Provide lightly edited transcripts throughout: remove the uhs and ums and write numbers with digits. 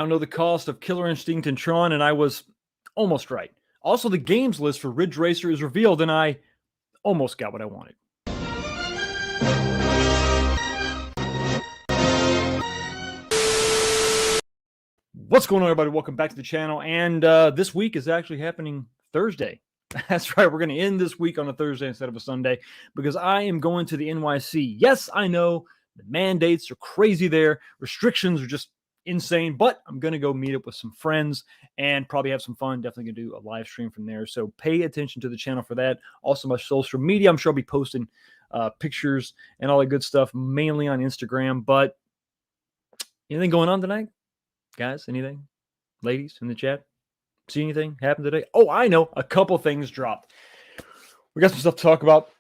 now know the cost of Killer Instinct and Tron, and I was almost right. Also, the games list for Ridge Racer is revealed, and I almost got what I wanted. What's going on, everybody? Welcome back to the channel. And this week is actually happening Thursday. That's right. We're going to end this week on a Thursday instead of a Sunday because I am going to the NYC. Yes, I know the mandates are crazy there. Restrictions are just insane, but I'm going to go meet up with some friends and probably have some fun. Definitely going to do a live stream from there. So pay attention to the channel for that. Also, my social media, I'm sure I'll be posting pictures and all that good stuff, mainly on Instagram. But anything going on tonight? Guys, anything? Ladies in the chat? See anything happen today? Oh, I know. A couple things dropped. We got some stuff to talk about.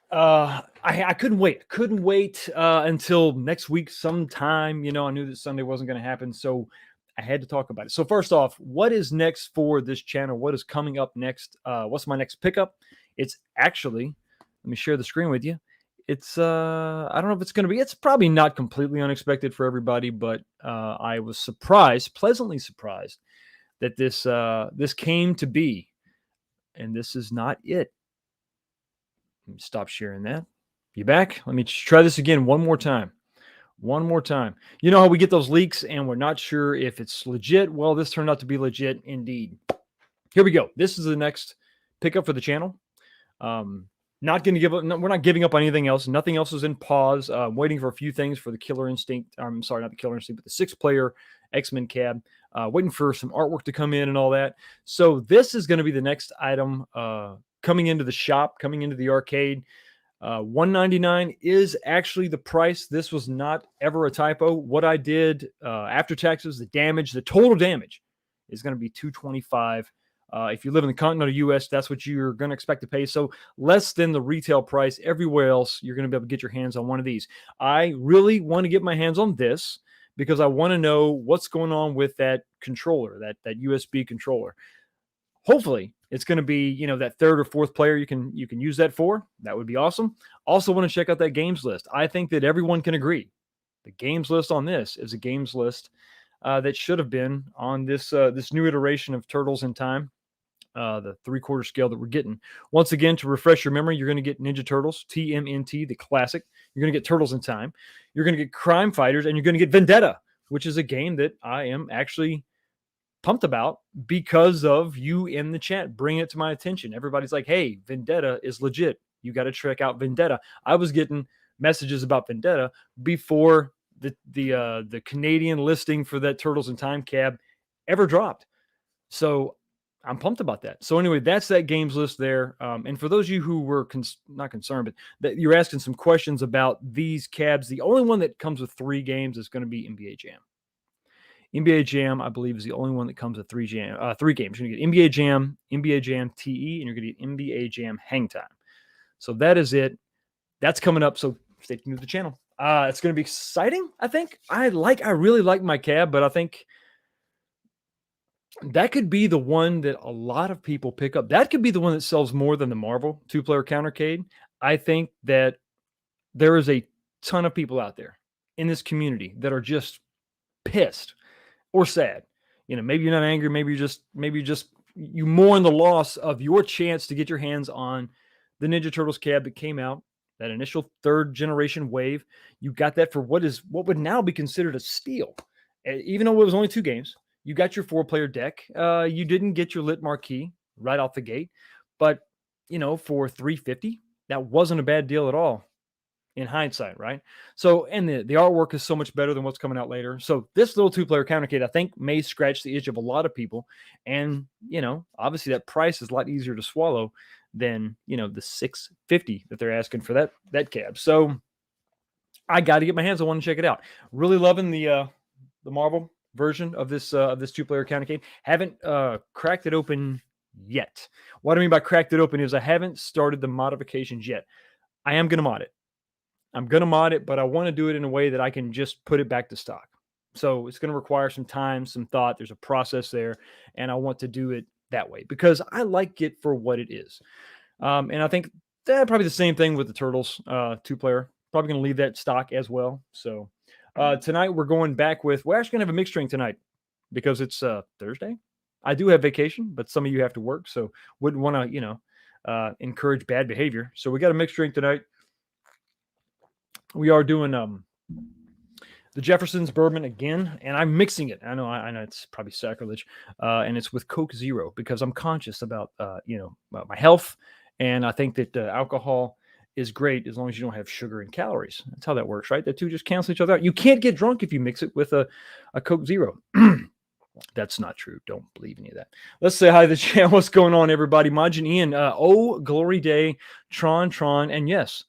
I couldn't wait. Couldn't wait until next week sometime. You know, I knew that Sunday wasn't going to happen, so I had to talk about it. So first off, what is next for this channel? What is coming up next? What's my next pickup? It's actually, let me share the screen with you. It's I don't know if it's going to be, it's probably not completely unexpected for everybody, but I was surprised, pleasantly surprised that this came to be, and this is not it. Let me stop sharing that. You back? Let me try this again one more time. One more time. You know how we get those leaks and we're not sure if it's legit? Well, this turned out to be legit indeed. Here we go. This is the next pickup for the channel. Not going to give up. No, we're not giving up on anything else. Nothing else is in pause. Waiting for a few things for the Killer Instinct. I'm sorry, not the Killer Instinct, but the 6-player X-Men cab. Waiting for some artwork to come in and all that. So this is going to be the next item coming into the shop, coming into the arcade. $199 is actually the price. This was not ever a typo. What I did after taxes, the damage, the total damage is going to be $225. If you live in the continental U.S., that's what you're going to expect to pay. So less than the retail price. Everywhere else, you're going to be able to get your hands on one of these. I really want to get my hands on this because I want to know what's going on with that controller, that USB controller. Hopefully, it's going to be, you know, that third or fourth player you can use that for. That would be awesome. Also want to check out that games list. I think that everyone can agree. The games list on this is a games list that should have been on this new iteration of Turtles in Time. The 3/4 scale that we're getting. Once again, to refresh your memory, you're going to get Ninja Turtles, TMNT, the classic. You're going to get Turtles in Time. You're going to get Crime Fighters, and you're going to get Vendetta, which is a game that I am actually pumped about because of you in the chat. Bring it to my attention. Everybody's like, hey, Vendetta is legit. You got to check out Vendetta. I was getting messages about Vendetta before the Canadian listing for that Turtles in Time cab ever dropped. So I'm pumped about that. So anyway, that's that games list there. And for those of you who were not concerned, but that you're asking some questions about these cabs, the only one that comes with 3 games is going to be NBA Jam. NBA Jam, I believe, is the only one that comes with 3 games. You're going to get NBA Jam TE, and you're going to get NBA Jam Hang Time. So that is it. That's coming up. So stay tuned to the channel. It's going to be exciting, I think. I really like my cab, but I think that could be the one that a lot of people pick up. That could be the one that sells more than the Marvel 2-player countercade. I think that there is a ton of people out there in this community that are just pissed or sad. You know, maybe you're not angry. Maybe you mourn the loss of your chance to get your hands on the Ninja Turtles cab that came out, that initial 3rd generation wave. You got that for what would now be considered a steal, even though it was only 2 games. You got your 4-player deck. You didn't get your lit marquee right off the gate, but you know, for $350, that wasn't a bad deal at all in hindsight, right? So, and the artwork is so much better than what's coming out later. So this little 2-player countercade, I think, may scratch the itch of a lot of people. And, you know, obviously that price is a lot easier to swallow than, you know, the $650 that they're asking for that cab. So I got to get my hands on one and check it out. Really loving the Marvel version of this 2-player countercade. Haven't cracked it open yet. What I mean by cracked it open is I haven't started the modifications yet. I am going to mod it. I'm going to mod it, but I want to do it in a way that I can just put it back to stock. So it's going to require some time, some thought. There's a process there, and I want to do it that way because I like it for what it is. And I think that probably the same thing with the Turtles 2-player. Probably going to leave that stock as well. So tonight we're going back with, we're actually going to have a mix string tonight. because it's Thursday. I do have vacation, but some of you have to work, so wouldn't want to, encourage bad behavior. So we got a mixed drink tonight. We are doing the Jefferson's bourbon again, and I'm mixing it. I know it's probably sacrilege, and it's with Coke Zero because I'm conscious about about my health, and I think that alcohol is great as long as you don't have sugar and calories. That's how that works, right? The two just cancel each other out. You can't get drunk if you mix it with a Coke Zero. That's not true. Don't believe any of that. Let's say hi to the channel. What's going on, everybody? Majin Ian. Oh, glory day. Tron, and yes,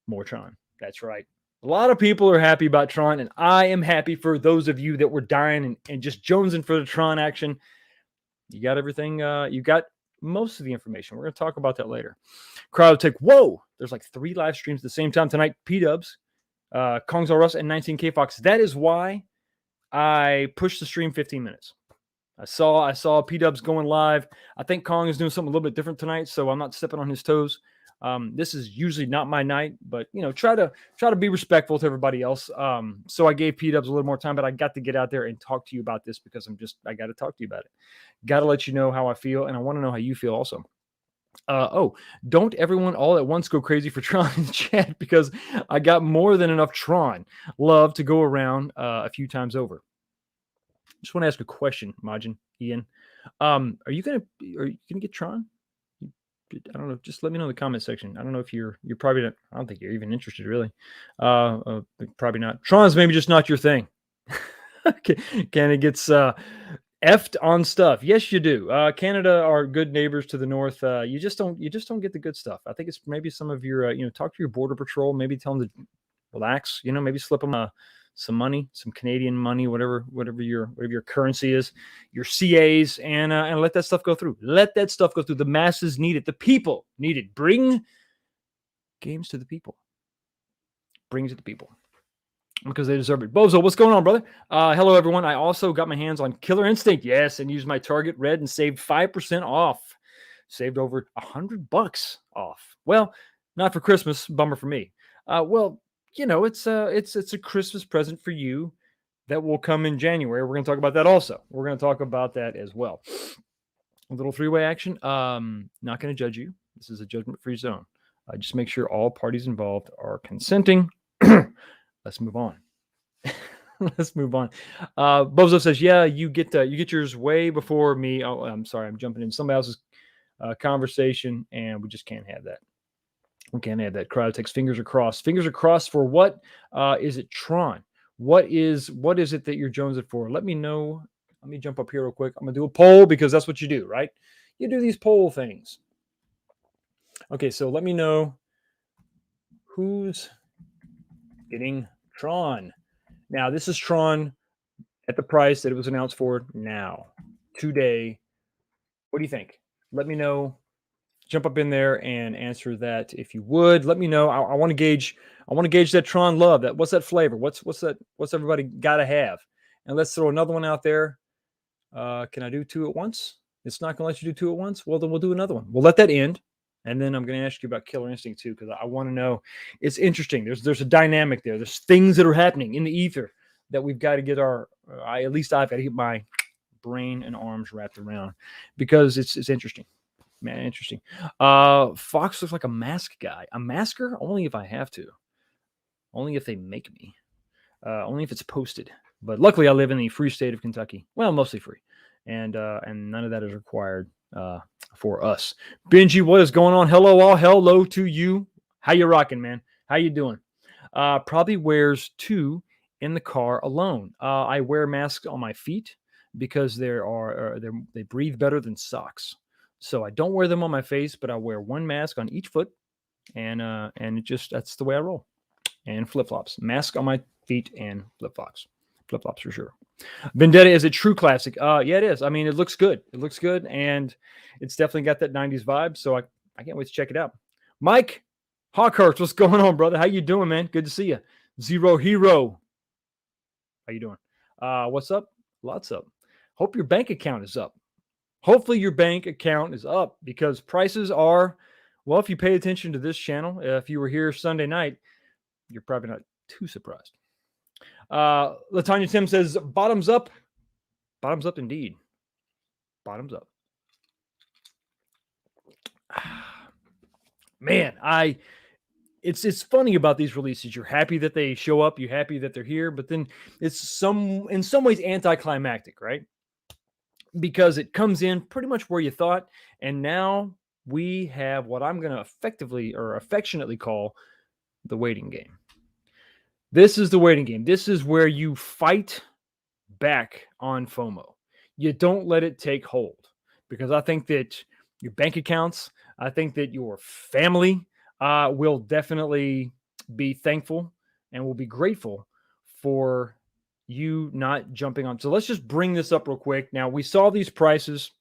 more Tron. That's right. A lot of people are happy about Tron, and I am happy for those of you that were dying and just jonesing for the Tron action. You got everything. You got most of the information. We're going to talk about that later. CrowdTech. Whoa, there's like 3 live streams at the same time tonight. P-Dubs, Kong's R Us, and 19K Fox. That is why I pushed the stream 15 minutes. I saw P-Dubs going live. I think Kong is doing something a little bit different tonight, so I'm not stepping on his toes. This is usually not my night, but try to be respectful to everybody else. So I gave P-Dubs a little more time, but I got to get out there and talk to you about this because I got to talk to you about it. Got to let you know how I feel, and I want to know how you feel also. Don't everyone all at once go crazy for Tron in the chat because I got more than enough Tron love to go around a few times over. Just want to ask a question, Majin, Ian. Are you gonna get Tron? I don't know. Just let me know in the comment section. I don't know if you're probably not. I don't think you're even interested, really. Probably not. Tron's maybe just not your thing. Canada gets effed on stuff. Yes, you do. Canada are good neighbors to the north. You just don't get the good stuff. I think it's maybe some of your talk to your border patrol. Maybe tell them to relax. Maybe slip them some money, some Canadian money, whatever your currency is, your CAs, and let that stuff go through. Let that stuff go through. The masses need it. The people need it. Bring games to the people. Bring it to the people because they deserve it. Bozo, what's going on, brother? Hello, everyone. I also got my hands on Killer Instinct, yes, and used my Target Red and saved 5% off. Saved over $100 off. Well, not for Christmas. Bummer for me. It's a Christmas present for you that will come in January. We're going to talk about that also. We're going to talk about that as well. A little 3-way action. Not going to judge you. This is a judgment-free zone. Just make sure all parties involved are consenting. Let's move on. Let's move on. Bozo says, "Yeah, you get yours way before me." Oh, I'm sorry, I'm jumping in somebody else's conversation, and we just can't have that. We can't have that. CrowdTech's fingers are crossed. Fingers are crossed for what? Is it Tron? What is it that you're jonesing for? Let me know. Let me jump up here real quick. I'm gonna do a poll because that's what you do, right? You do these poll things. Okay, so let me know who's getting Tron. Now, this is Tron at the price that it was announced for now, today. What do you think? Let me know. Jump up in there and answer that if you would. Let me know. I want to gauge that Tron love. What's that flavor? What's everybody got to have? And let's throw another one out there. Can I do 2 at once? It's not going to let you do 2 at once. Well, then we'll do another one. We'll let that end, and then I'm going to ask you about Killer Instinct too because I want to know. It's interesting. There's a dynamic there. There's things that are happening in the ether that we've got to get at least I've got to get my brain and arms wrapped around because it's interesting. Man, interesting. Fox looks like a mask guy. A masker? Only if I have to. Only if they make me. Only if it's posted. But luckily, I live in the free state of Kentucky. Well, mostly free, and none of that is required for us. Benji, what is going on? Hello, all. Hello to you. How you rocking, man? How you doing? Probably wears 2 in the car alone. I wear masks on my feet because they breathe better than socks. So I don't wear them on my face, but I wear 1 mask on each foot, and that's the way I roll. And flip-flops, mask on my feet and flip-flops for sure. Vendetta is a true classic. Yeah, it is. I mean, it looks good. It looks good, and it's definitely got that 90s vibe. So I can't wait to check it out. Mike Hawkhurst, what's going on, brother? How you doing, man? Good to see you. Zero Hero, how you doing? What's up? Lots up. Hope your bank account is up. Hopefully your bank account is up because prices are, well, if you pay attention to this channel, if you were here Sunday night, you're probably not too surprised. Latanya Tim says, bottoms up. Bottoms up indeed. Bottoms up. Man, it's funny about these releases. You're happy that they show up, you're happy that they're here, but then it's in some ways anticlimactic, right? Because it comes in pretty much where you thought, and now we have what I'm going to effectively or affectionately call the waiting game. This is the waiting game. This is where you fight back on FOMO. You don't let it take hold, because I think that your bank accounts, I think that your family will definitely be thankful and will be grateful for you not jumping on. So let's just bring this up real quick. Now, we saw these prices.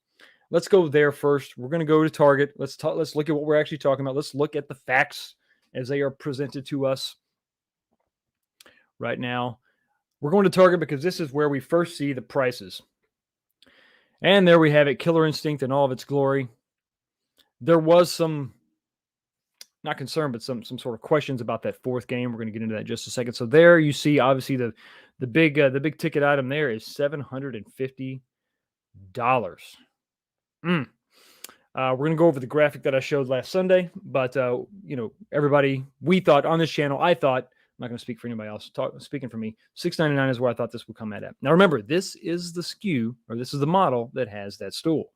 Let's go there first. We're going to go to Target. Let's look at what we're actually talking about. Let's look at the facts as they are presented to us right now. We're going to Target because this is where we first see the prices. And there we have it, Killer Instinct in all of its glory. There was some, not concern, but some sort of questions about that fourth game. We're going to get into that in just a second. So there you see, obviously, the big ticket item there is $750. We're going to go over the graphic that I showed last Sunday, but everybody, we thought on this channel, I thought, I'm not going to speak for anybody else. Speaking for me, $699 is where I thought this would come at. Now, remember, this is the SKU, or this is the model that has that stool.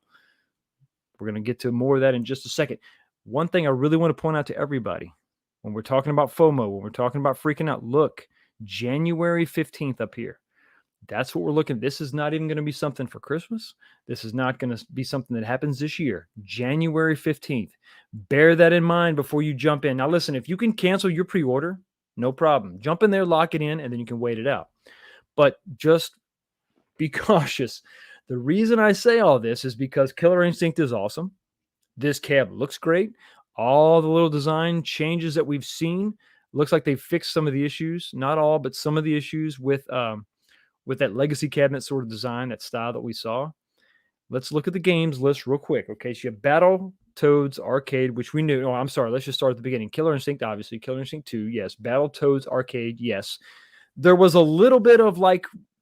We're going to get to more of that in just a second. One thing I really want to point out to everybody, when we're talking about FOMO, when we're talking about freaking out, look, January 15th up here. That's what we're looking at. This is not even going to be something for Christmas. This is not going to be something that happens this year. January 15th. Bear that in mind before you jump in. Now, listen, if you can cancel your pre-order, no problem. Jump in there, lock it in, and then you can wait it out. But just be cautious. The reason I say all this is because Killer Instinct is awesome. This cab looks great. All the little design changes that we've seen, looks like they've fixed some of the issues. Not all, but some of the issues with that legacy cabinet sort of design, that style that we saw. Let's look at the games list real quick. Okay, so you have Battletoads Arcade, which we knew. Oh, I'm sorry. Let's just start at the beginning. Killer Instinct, obviously. Killer Instinct 2, yes. Battletoads Arcade, yes. There was a little bit of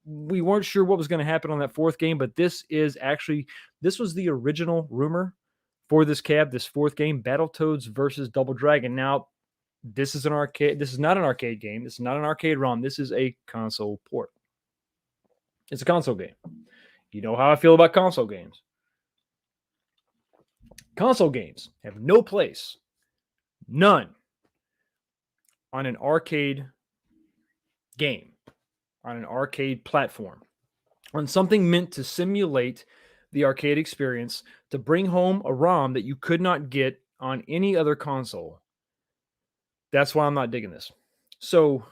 we weren't sure what was going to happen on that fourth game, but this was the original rumor for this cab, this fourth game, Battletoads versus Double Dragon. Now, this is an arcade. This is not an arcade game. This is not an arcade ROM. This is a console port. It's a console game. You know how I feel about console games. Console games have no place, none, on an arcade game, on an arcade platform, on something meant to simulate the arcade experience, to bring home a ROM that you could not get on any other console. That's why I'm not digging this. So,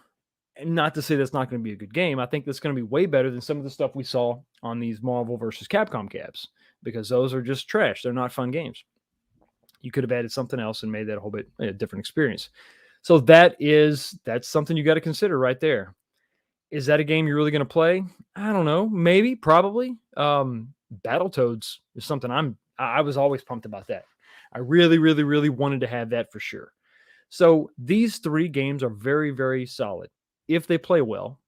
not to say that's not going to be a good game. I think that's going to be way better than some of the stuff we saw on these Marvel versus Capcom cabs, because those are just trash. They're not fun games. You could have added something else and made that a whole bit a different experience. So that's something you got to consider right there. Is that a game you're really going to play? I don't know. Maybe, probably. Battletoads is something I was always pumped about that. I really, really, really wanted to have that for sure. So these three games are very, very solid if they play well.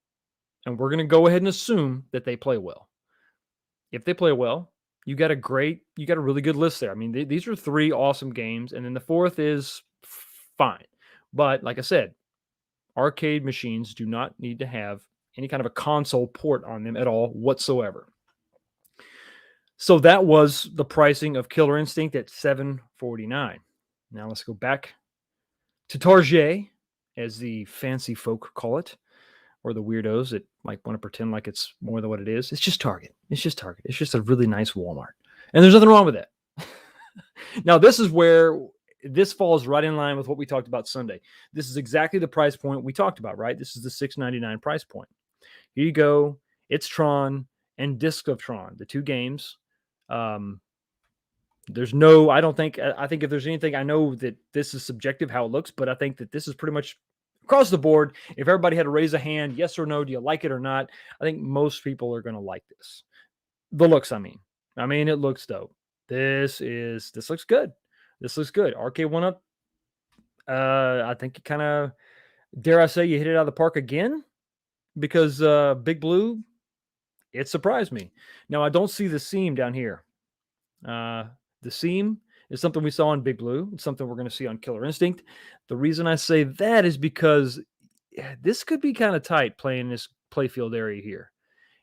And we're going to go ahead and assume that they play well. If they play well, you got a really good list there. I mean, these are three awesome games. And then the fourth is fine. But like I said, arcade machines do not need to have any kind of a console port on them at all whatsoever. So that was the pricing of Killer Instinct at $749. Now let's go back to Target, as the fancy folk call it, or the weirdos that want to pretend like it's more than what it is. It's just Target. It's just Target. It's just a really nice Walmart. And there's nothing wrong with that. Now, this is where this falls right in line with what we talked about Sunday. This is exactly the price point we talked about, right? This is the $699 price point. Here you go. It's Tron and Disc of Tron, the two games. I think if there's anything, I know that this is subjective how it looks, but I think that this is pretty much across the board. If everybody had to raise a hand, yes or no, do you like it or not? I think most people are going to like this. The looks, I mean, it looks dope. This looks good. This looks good. Arcade 1-Up. I think you kind of, dare I say, you hit it out of the park again, because Big Blue It surprised me. Now, I don't see the seam down here. The seam is something we saw in Big Blue. It's something we're going to see on Killer Instinct. The reason I say that is because this could be kind of tight playing this playfield area here.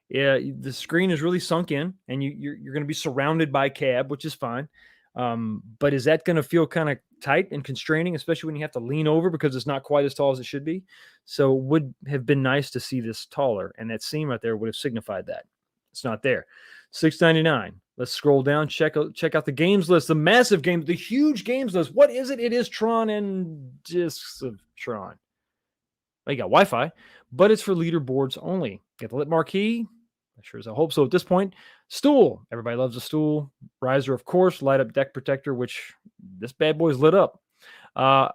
Yeah, the screen is really sunk in, and you're going to be surrounded by cab, which is fine. But is that going to feel kind of tight and constraining, especially when you have to lean over because it's not quite as tall as it should be? So it would have been nice to see this taller, and that seam right there would have signified that. It's not there. $6.99. Let's scroll down, check out the games list, the massive game, the huge games list. What is it? It is Tron and Discs of Tron. Well, you got Wi-Fi, but it's for leaderboards only. Get the lit marquee. I sure as I hope so at this point. Stool. Everybody loves a stool. Riser, of course. Light up deck protector, which this bad boy's lit up. And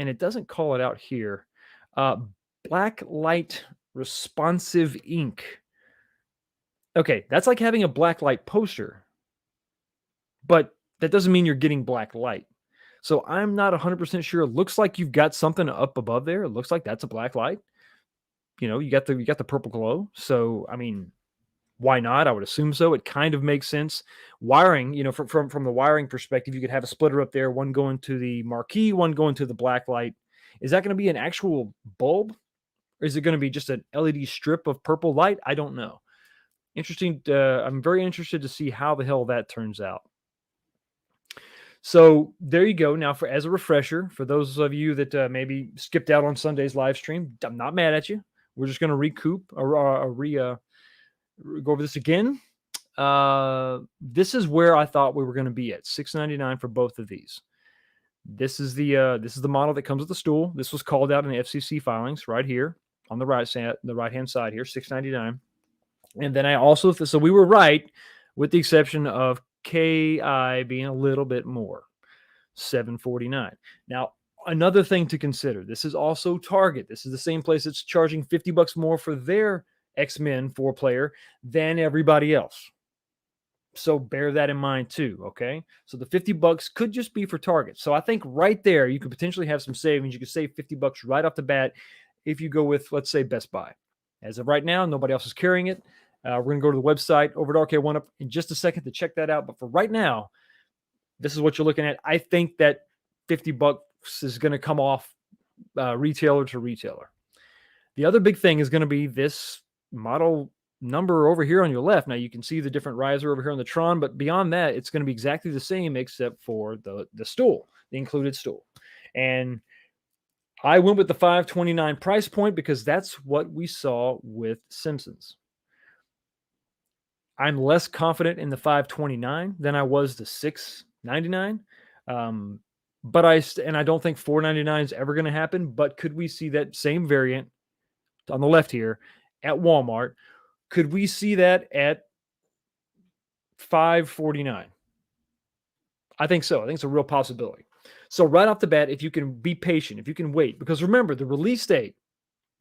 it doesn't call it out here. Black light responsive ink. Okay, that's like having a black light poster, but that doesn't mean you're getting black light. So I'm not 100% sure. It looks like you've got something up above there. It looks like that's a black light. You know, you got the purple glow. So I mean, why not? I would assume so. It kind of makes sense. Wiring, you know, from the wiring perspective, you could have a splitter up there, one going to the marquee, one going to the black light. Is that going to be an actual bulb, or is it going to be just an LED strip of purple light? I don't know. Interesting. I'm very interested to see how the hell that turns out. So there you go. Now, as a refresher, for those of you that maybe skipped out on Sunday's live stream, I'm not mad at you. We're just going to recoup or go over this again. This is where I thought we were going to be at $6.99 for both of these. This is the model that comes with the stool. This was called out in the FCC filings right here on the right hand side here, $6.99. And then I also so we were right, with the exception of KI being a little bit more, $7.49. Now, another thing to consider, this is also Target. This is the same place that's charging $50 more for their X-Men 4-player than everybody else. So bear that in mind too, okay? So the $50 could just be for Target. So I think right there, you could potentially have some savings. You could save $50 right off the bat if you go with, let's say, Best Buy. As of right now, nobody else is carrying it. We're going to go to the website over at RK1UP in just a second to check that out. But for right now, this is what you're looking at. I think that $50 is going to come off retailer to retailer. The other big thing is going to be this model number over here on your left. Now you can see the different riser over here on the Tron, but beyond that, it's going to be exactly the same except for the stool, the included stool. And I went with the $5.29 price point because that's what we saw with Simpsons. I'm less confident in the $5.29 than I was the $6.99. But I don't think $4.99 is ever going to happen. But could we see that same variant on the left here at Walmart? Could we see that at $5.49? I think so. I think it's a real possibility. So right off the bat, if you can be patient, if you can wait, because remember the release date.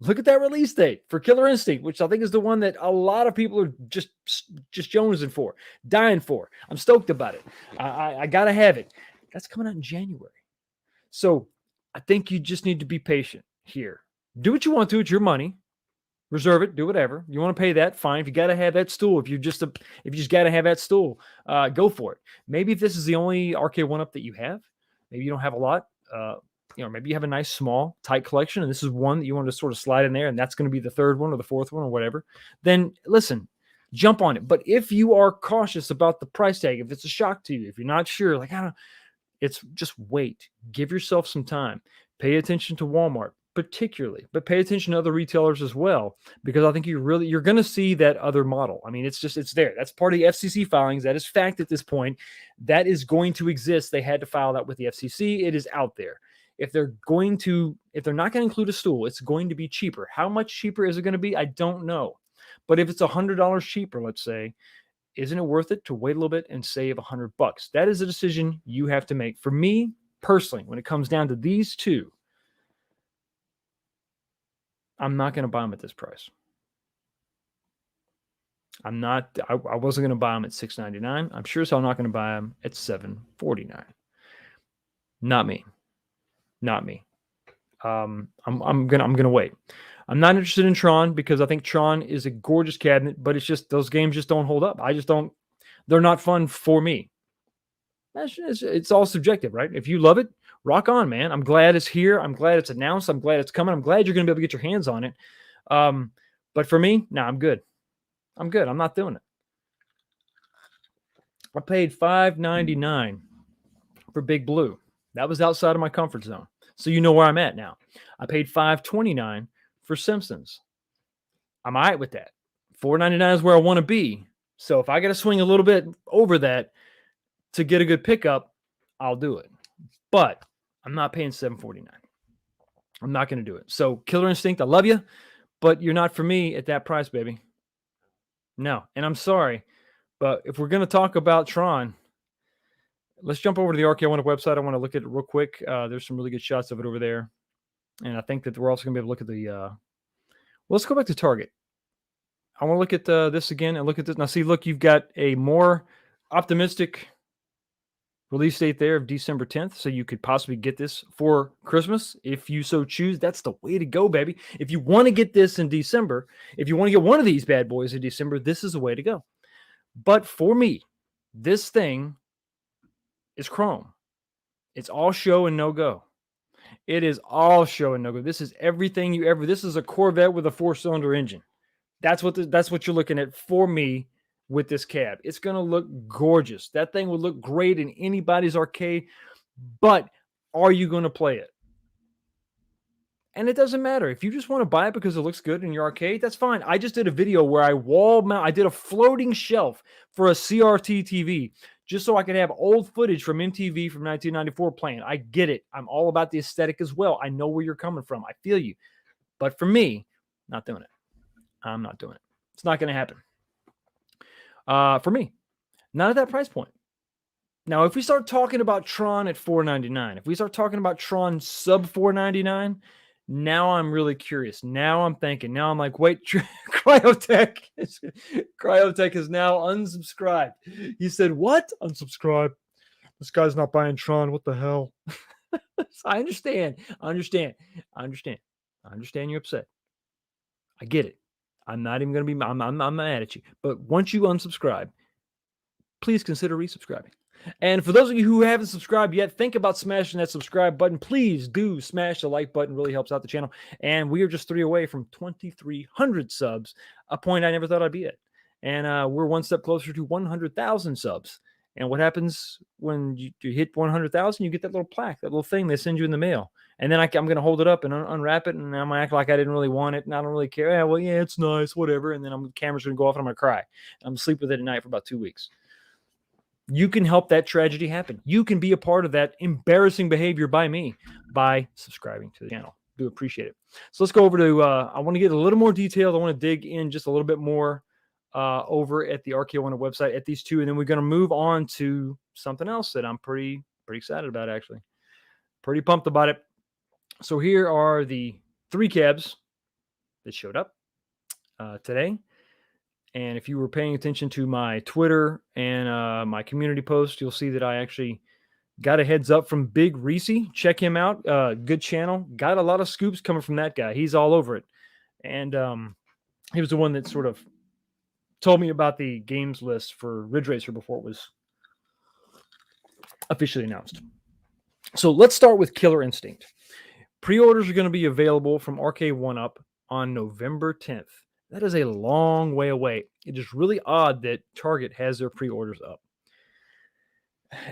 Look at that release date for Killer Instinct, which I think is the one that a lot of people are just jonesing for, dying for. I'm stoked about it. I got to have it. That's coming out in January. So I think you just need to be patient here. Do what you want to. It's your money. Reserve it. Do whatever. You want to pay that, fine. If you got to have that stool, if you just got to have that stool, go for it. Maybe if this is the only RK1UP that you have, maybe you don't have a lot, maybe you have a nice, small, tight collection, and this is one that you want to sort of slide in there, and that's going to be the third one or the fourth one or whatever, then listen, jump on it. But if you are cautious about the price tag, if it's a shock to you, if you're not sure, it's just wait. Give yourself some time. Pay attention to Walmart particularly, but pay attention to other retailers as well, because I think you're going to see that other model. I mean, it's there. That's part of the FCC filings. That is fact at this point. That is going to exist. They had to file that with the FCC. It is out there. If they're not going to include a stool, it's going to be cheaper. How much cheaper is it going to be? I don't know. But if it's $100 cheaper, let's say, isn't it worth it to wait a little bit and save $100? That is a decision you have to make. For me personally, when it comes down to these two, I'm not going to buy them at this price. I wasn't going to buy them at $6.99. I'm sure as hell not going to buy them at $7.49. Not me. I'm gonna wait. I'm not interested in Tron because I think Tron is a gorgeous cabinet, but it's just those games just don't hold up. I just don't. They're not fun for me. It's all subjective, right? If you love it, rock on, man. I'm glad it's here. I'm glad it's announced. I'm glad it's coming. I'm glad you're going to be able to get your hands on it. But for me, no, I'm good. I'm good. I'm not doing it. I paid $5.99 for Big Blue. That was outside of my comfort zone. So you know where I'm at now. I paid $5.29 for Simpsons. I'm all right with that. $4.99 is where I want to be. So if I got to swing a little bit over that to get a good pickup, I'll do it. But I'm not paying $7.49. I'm not going to do it. So Killer Instinct, I love you, but you're not for me at that price, baby. No. And I'm sorry, but if we're going to talk about Tron, let's jump over to the RK1 website. I want to look at it real quick. There's some really good shots of it over there. And I think that we're also going to be able to look at the let's go back to Target. I want to look at this again and look at this. Now, see, look, you've got a more optimistic release date there of December 10th. So you could possibly get this for Christmas if you so choose. That's the way to go, baby. If you want to get this in December, if you want to get one of these bad boys in December, this is the way to go. But for me, this thing is chrome. It's all show and no go. It is all show and no go. This is everything you ever. This is a Corvette with a 4-cylinder engine. That's what you're looking at for me with this cab. It's going to look gorgeous. That thing would look great in anybody's arcade, but are you going to play it? And it doesn't matter. If you just want to buy it because it looks good in your arcade, that's fine. I just did a video where I did a floating shelf for a CRT TV just so I could have old footage from MTV from 1994 playing. I get it. I'm all about the aesthetic as well. I know where you're coming from. I feel you. But for me, not doing it. I'm not doing it. It's not going to happen. For me, not at that price point. Now, if we start talking about Tron at $4.99, if we start talking about Tron sub $4.99, now I'm really curious. Now I'm thinking. Now I'm like, wait, Cryotech is now unsubscribed. He said, what? Unsubscribe. This guy's not buying Tron. What the hell? I understand. I understand you're upset. I get it. I'm not even going to be, I'm mad at you. But once you unsubscribe, please consider resubscribing. And for those of you who haven't subscribed yet, think about smashing that subscribe button. Please do smash the like button. Really helps out the channel. And we are just 3 away from 2,300 subs, a point I never thought I'd be at. And we're one step closer to 100,000 subs. And what happens when you hit 100,000? You get that little plaque, that little thing they send you in the mail. And then I'm going to hold it up and unwrap it, and I'm going to act like I didn't really want it, and I don't really care. Yeah, well, yeah, it's nice, whatever. And then the camera's going to go off, and I'm going to cry. I'm going to sleep with it at night for about 2 weeks. You can help that tragedy happen. You can be a part of that embarrassing behavior by me by subscribing to the channel. Do appreciate it. So let's go over to, I want to get a little more detailed. I want to dig in just a little bit more over at the RK1 website at these two, and then we're going to move on to something else that I'm pretty excited about, actually. Pretty pumped about it. So here are the 3 cabs that showed up today. And if you were paying attention to my Twitter and my community post, you'll see that I actually got a heads up from Big Reese. Check him out. Good channel. Got a lot of scoops coming from that guy. He's all over it. And he was the one that sort of told me about the games list for Ridge Racer before it was officially announced. So let's start with Killer Instinct. Pre-orders are going to be available from RK1UP on November 10th. That is a long way away. It is really odd that Target has their pre-orders up.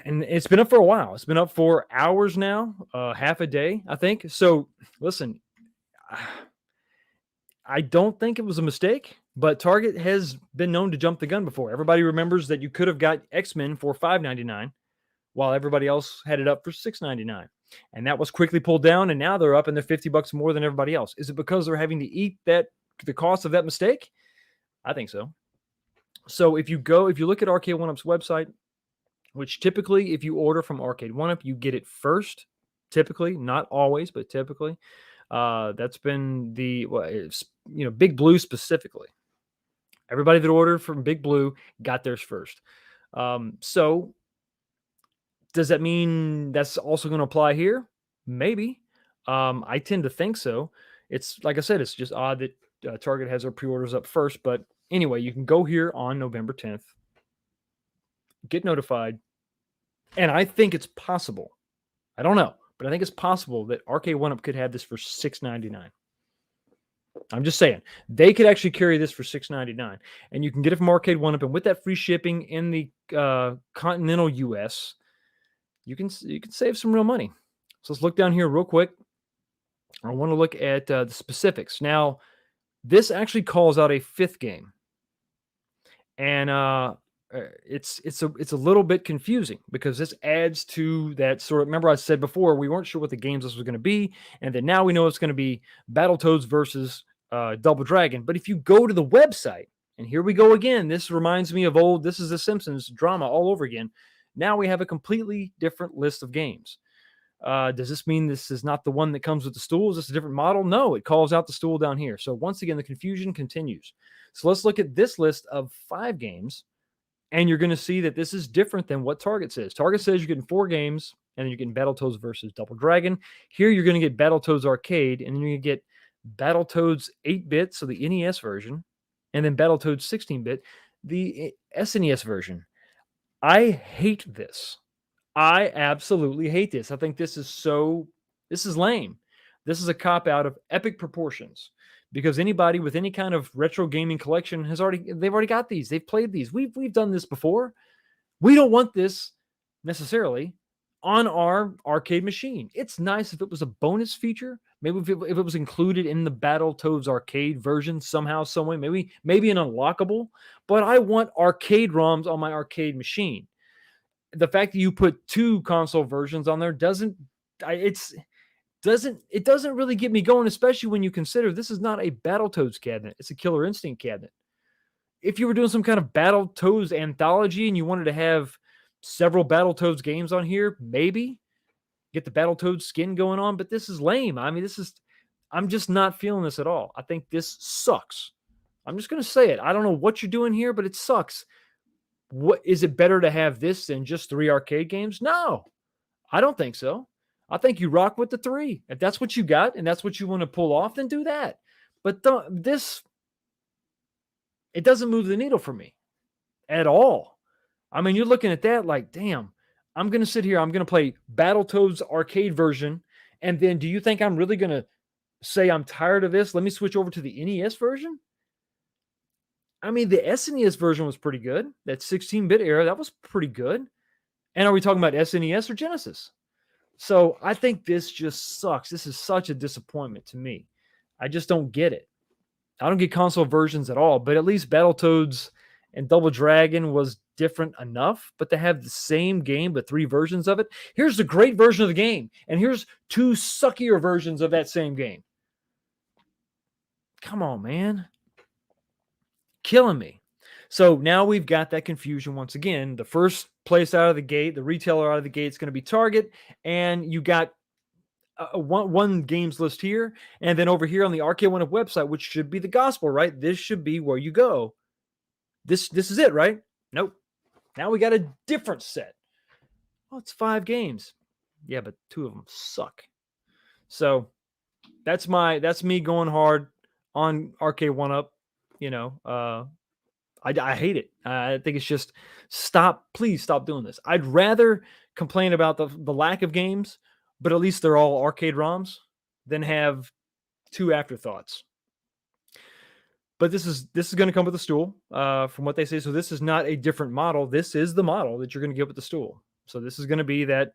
And it's been up for a while. It's been up for hours now, half a day, I think. So listen, I don't think it was a mistake, but Target has been known to jump the gun before. Everybody remembers that you could have got X-Men for $5.99 while everybody else had it up for $6.99. And that was quickly pulled down, and now they're up and they're $50 more than everybody else. Is it because they're having to eat the cost of that mistake? I think so. So if you look at RK1UP's website, which typically if you order from Arcade1Up, you get it first. Typically, not always, but typically. That's been Big Blue specifically. Everybody that ordered from Big Blue got theirs first. So does that mean that's also going to apply here? Maybe. I tend to think so. It's like I said, it's just odd that Target has their pre-orders up first. But anyway, you can go here on November 10th, get notified, and I think it's possible. I don't know, but I think it's possible that Arcade 1-Up could have this for $6.99. I'm just saying they could actually carry this for $6.99, and you can get it from Arcade 1-Up, and with that free shipping in the continental U.S., you can save some real money. So let's look down here real quick. I want to look at the specifics. Now, this actually calls out a fifth game, and it's a little bit confusing because this adds to that sort of. Remember, I said before we weren't sure what the games this was going to be, and then now we know it's going to be Battletoads versus Double Dragon. But if you go to the website, and here we go again, this reminds me of old. This is the Simpsons drama all over again. Now we have a completely different list of games. Does this mean this is not the one that comes with the stool? Is this a different model? No, it calls out the stool down here. So once again, the confusion continues. So let's look at this list of 5 games, and you're going to see that this is different than what Target says. Target says you're getting 4 games, and then you're getting Battletoads versus Double Dragon. Here you're going to get Battletoads Arcade, and then you're going to get Battletoads 8-bit, so the NES version, and then Battletoads 16-bit, the SNES version. I hate this. I absolutely hate this. I think this is lame. This is a cop-out of epic proportions because anybody with any kind of retro gaming collection they've already got these. They've played these. We've done this before. We don't want this necessarily on our arcade machine. It's nice if it was a bonus feature. Maybe if it was included in the Battletoads arcade version somehow, some way, maybe an unlockable, but I want arcade ROMs on my arcade machine. The fact that you put 2 console versions on there doesn't really get me going, especially when you consider this is not a Battletoads cabinet. It's a Killer Instinct cabinet. If you were doing some kind of Battletoads anthology and you wanted to have several Battletoads games on here, maybe get the Battletoads skin going on, but this is lame. I mean, I'm just not feeling this at all. I think this sucks. I'm just going to say it. I don't know what you're doing here, but it sucks. What is it better to have this than just 3 arcade games? No, I don't think so. I think you rock with the 3. If that's what you got and that's what you want to pull off, then do that. But it doesn't move the needle for me at all. I mean, you're looking at that like, damn, I'm going to sit here. I'm going to play Battletoads arcade version. And then do you think I'm really going to say I'm tired of this? Let me switch over to the NES version. I mean, the SNES version was pretty good. That 16-bit era, that was pretty good. And are we talking about SNES or Genesis? So I think this just sucks. This is such a disappointment to me. I just don't get it. I don't get console versions at all, but at least Battletoads and Double Dragon was different enough, but to have the same game, but 3 versions of it. Here's the great version of the game, and here's 2 suckier versions of that same game. Come on, man. Killing me. So now we've got that confusion once again. The first place out of the gate, the retailer out of the gate is going to be Target, and you got one games list here, and then over here on the Arcade 1-Up website, which should be the gospel, right? This should be where you go. This is it, right? Nope. Now we got a different set. Oh, it's 5 games. Yeah, but 2 of them suck. So that's me going hard on Arcade 1-Up. You know, I hate it. I think it's just please stop doing this. I'd rather complain about the lack of games, but at least they're all arcade ROMs, than have 2 afterthoughts. But this is going to come with a stool, from what they say. So this is not a different model. This is the model that you're going to get with the stool. So this is going to be that.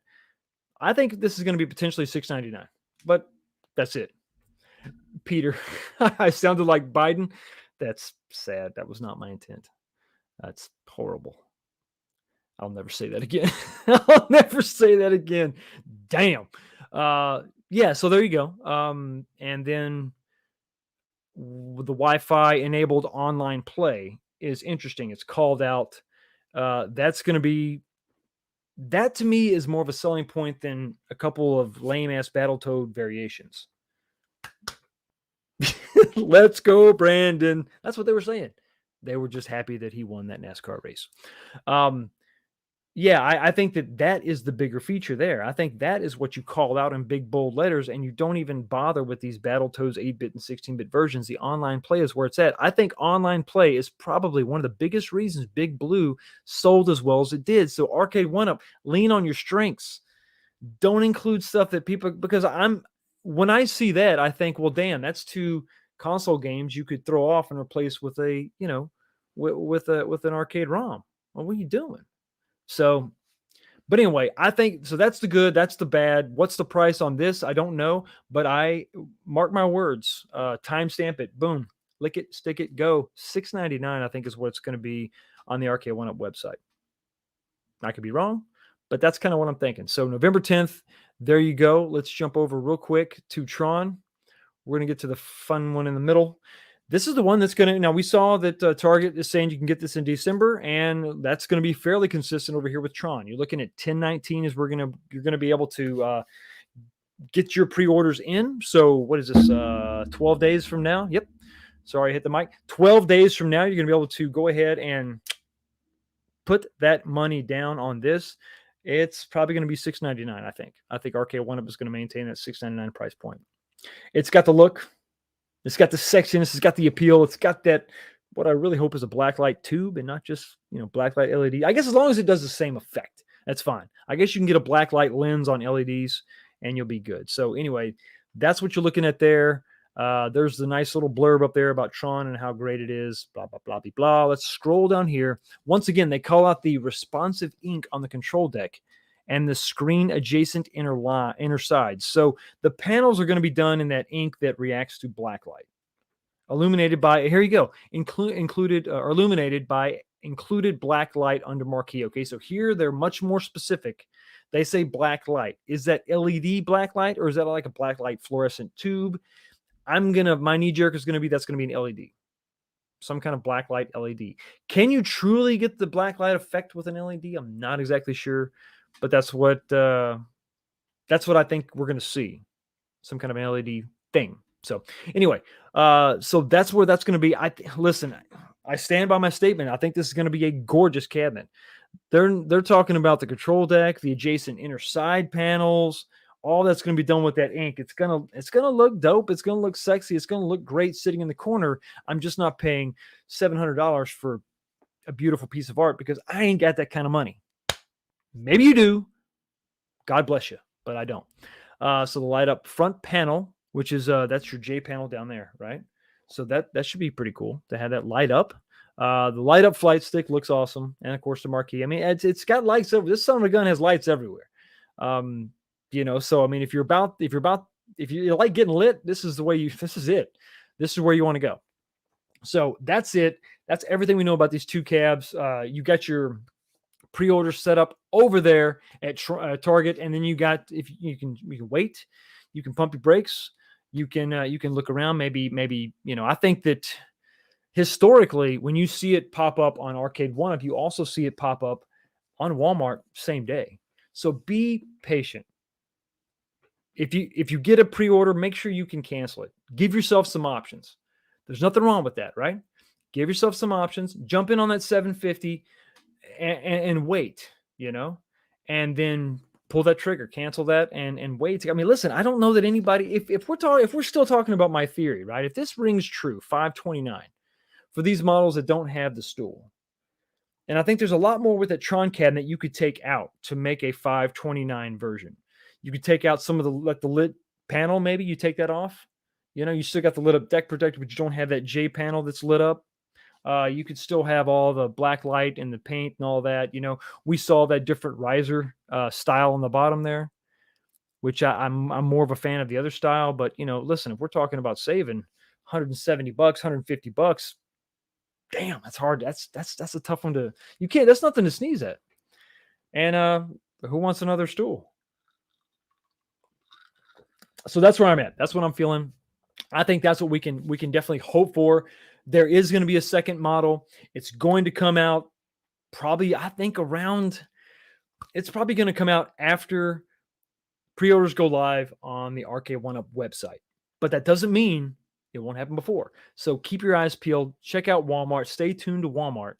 I think this is going to be potentially $6.99, but that's it. Peter, I sounded like Biden. That's sad. That was not my intent. That's horrible. I'll never say that again. I'll never say that again. Damn. Yeah, so there you go. And then the Wi-Fi enabled online play is interesting. It's called out. That's going to be, that to me is more of a selling point than a couple of lame-ass Battletoad variations. Let's go, Brandon. That's what they were saying. They were just happy that he won that NASCAR race. Yeah, I think that is the bigger feature there. I think that is what you call out in big bold letters, and you don't even bother with these Battletoads 8-bit and 16-bit versions. The online play is where it's at. I think online play is probably one of the biggest reasons Big Blue sold as well as it did. So Arcade 1-Up, lean on your strengths. Don't include stuff that people, because when I see that, I think, well, damn, that's two console games you could throw off and replace with a, with an arcade ROM. Well, what are you doing? So, but anyway, I think so. That's the good. That's the bad. What's the price on this? I don't know, but I mark my words. Timestamp it. Boom. Lick it. Stick it. Go. $6.99. I think is what it's going to be on the Arcade 1-Up website. I could be wrong, but that's kind of what I'm thinking. So November 10th. There you go. Let's jump over real quick to Tron. We're going to get to the fun one in the middle. This is the one that's going to, now we saw that Target is saying you can get this in December, and that's going to be fairly consistent over here with Tron. You're looking at 10/19 is you're going to be able to get your pre-orders in. So what is this, 12 days from now? Yep. Sorry, I hit the mic. 12 days from now, you're going to be able to go ahead and put that money down on this. It's probably going to be $6.99, I think. I think Arcade 1-Up is going to maintain that $6.99 price point. It's got the look. It's got the sexiness. It's got the appeal. It's got that, what I really hope is a blacklight tube and not just, blacklight LED. I guess as long as it does the same effect, that's fine. I guess you can get a blacklight lens on LEDs and you'll be good. So anyway, that's what you're looking at there. There's the nice little blurb up there about Tron and how great it is, blah, blah, blah, blah, blah. Let's scroll down here. Once again, they call out the responsive ink on the control deck and the screen adjacent inner sides. So the panels are going to be done in that ink that reacts to blacklight. Illuminated by, here you go, illuminated by included black light under marquee. Okay, so here they're much more specific. They say black light. Is that LED black light, or is that like a black light fluorescent tube? My knee jerk is going to be, that's going to be an LED. Some kind of black light LED. Can you truly get the black light effect with an LED? I'm not exactly sure, but that's what I think we're going to see. Some kind of an LED thing. So anyway, so that's where that's going to be. Listen, I stand by my statement. I think this is going to be a gorgeous cabinet. They're talking about the control deck, the adjacent inner side panels, all that's going to be done with that ink. It's gonna look dope. It's gonna look sexy. It's gonna look great sitting in the corner. I'm just not paying $700 for a beautiful piece of art because I ain't got that kind of money. Maybe you do. God bless you, but I don't. So the light up front panel, which is that's your J panel down there, right? So that should be pretty cool to have that light up. The light up flight stick looks awesome, and of course the marquee. I mean, it's got lights over. This son of a gun has lights everywhere. So I mean, if you like getting lit, this is it. This is where you want to go. So that's it. That's everything we know about these two cabs. You got your pre-order set up over there at Target, and then you can wait, you can pump your brakes, you can look around. Maybe I think that historically, when you see it pop up on Arcade 1-Up, you also see it pop up on Walmart same day. So be patient. If you get a pre-order, make sure you can cancel it. Give yourself some options. There's nothing wrong with that, right? Give yourself some options. Jump in on that $750 and wait, and then pull that trigger, cancel that, and wait. I mean, listen, I don't know that anybody. If we're still talking about my theory, right? If this rings true, $529 for these models that don't have the stool. And I think there's a lot more with that Tron cabinet you could take out to make a $529 version. You could take out some of the lit panel. Maybe you take that off. You still got the lit up deck protector, but you don't have that J panel that's lit up. You could still have all the black light and the paint and all that. We saw that different riser style on the bottom there, which I'm more of a fan of the other style. But listen, if we're talking about saving $170, $150, damn, that's hard. That's a tough one to. You can't. That's nothing to sneeze at. And who wants another stool? So that's where I'm at. That's what I'm feeling. I think that's what we can definitely hope for. There is going to be a second model. It's going to come out probably, I think, it's probably going to come out after pre-orders go live on the Arcade 1-Up website. But that doesn't mean it won't happen before. So keep your eyes peeled. Check out Walmart. Stay tuned to Walmart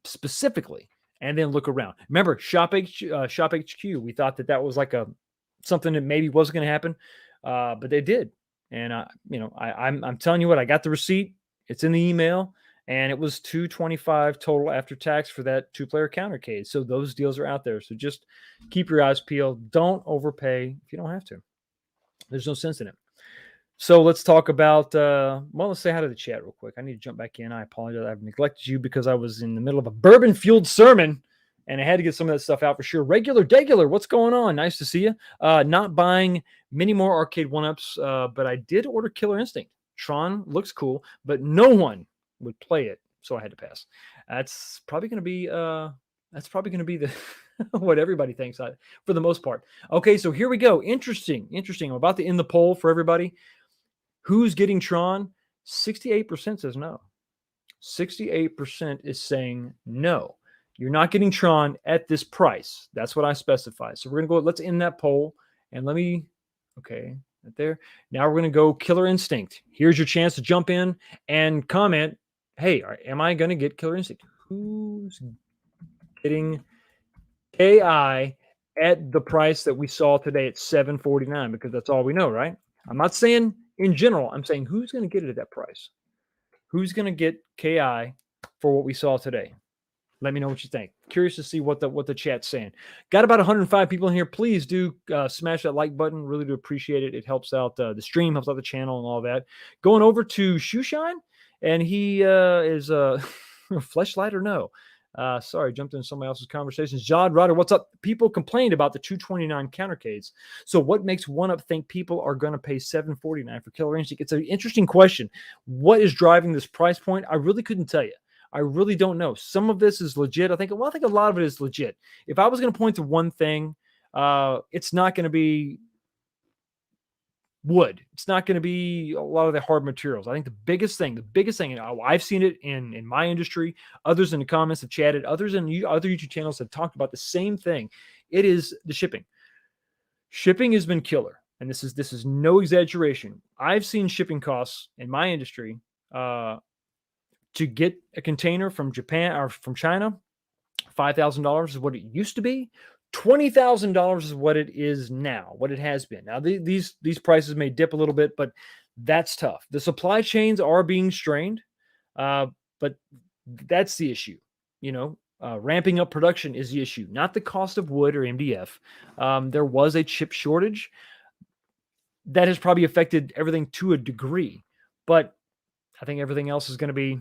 specifically and then look around. Remember, Shop HQ. We thought that was like something that maybe wasn't going to happen, but they did. And I'm telling you what, I got the receipt. It's in the email, and it was $225 total after tax for that 2-player countercade. So those deals are out there. So just keep your eyes peeled. Don't overpay if you don't have to. There's no sense in it. So let's talk about, let's say hi to the chat real quick. I need to jump back in. I apologize. I've neglected you because I was in the middle of a bourbon-fueled sermon, and I had to get some of that stuff out for sure. Degular, what's going on? Nice to see you. Not buying many more arcade one-ups, but I did order Killer Instinct. Tron looks cool, but no one would play it, so I had to pass. That's probably going to be the what everybody thinks for the most part. Okay, so here we go. Interesting. I'm about to end the poll for everybody. Who's getting Tron? 68% says no. 68% is saying no. You're not getting Tron at this price. That's what I specify. So we're going to go, let's end that poll. And okay, right there. Now we're going to go Killer Instinct. Here's your chance to jump in and comment, hey, am I going to get Killer Instinct? Who's getting KI at the price that we saw today at $749? Because that's all we know, right? I'm not saying in general. I'm saying who's going to get it at that price? Who's going to get KI for what we saw today? Let me know what you think. Curious to see what the chat's saying. Got about 105 people in here. Please do smash that like button. Really do appreciate it. It helps out the stream, helps out the channel and all that. Going over to Shoeshine, and he is Fleshlight or no? Sorry, jumped into somebody else's conversations. Jod Rodder, what's up? People complained about the 229 countercades. So what makes OneUp think people are going to pay $749 for Killer Instinct? It's an interesting question. What is driving this price point? I really couldn't tell you. I really don't know. Some of this is legit. I think a lot of it is legit. If I was going to point to one thing, it's not going to be wood. It's not going to be a lot of the hard materials. I think the biggest thing, and I've seen it in my industry, others in the comments have chatted, others in other YouTube channels have talked about the same thing. It is the shipping. Shipping has been killer. And this is no exaggeration. I've seen shipping costs in my industry to get a container from Japan or from China. $5,000 is what it used to be. $20,000 is what it is now, what it has been. Now, these prices may dip a little bit, but that's tough. The supply chains are being strained, but that's the issue. Ramping up production is the issue, not the cost of wood or MDF. There was a chip shortage that has probably affected everything to a degree, but I think everything else is going to be,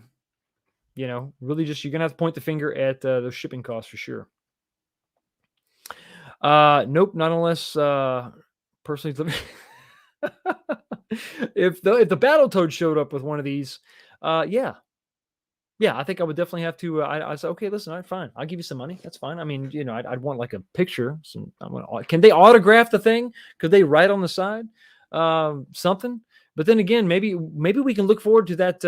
really just, you're going to have to point the finger at those shipping costs for sure. Nope, not unless personally. If the Battletoad showed up with one of these, yeah, I think I would definitely have to. I said, okay, listen, all right, fine, I'll give you some money. That's fine. I mean, I'd want like a picture. Can they autograph the thing? Could they write on the side something? But then again, maybe we can look forward to that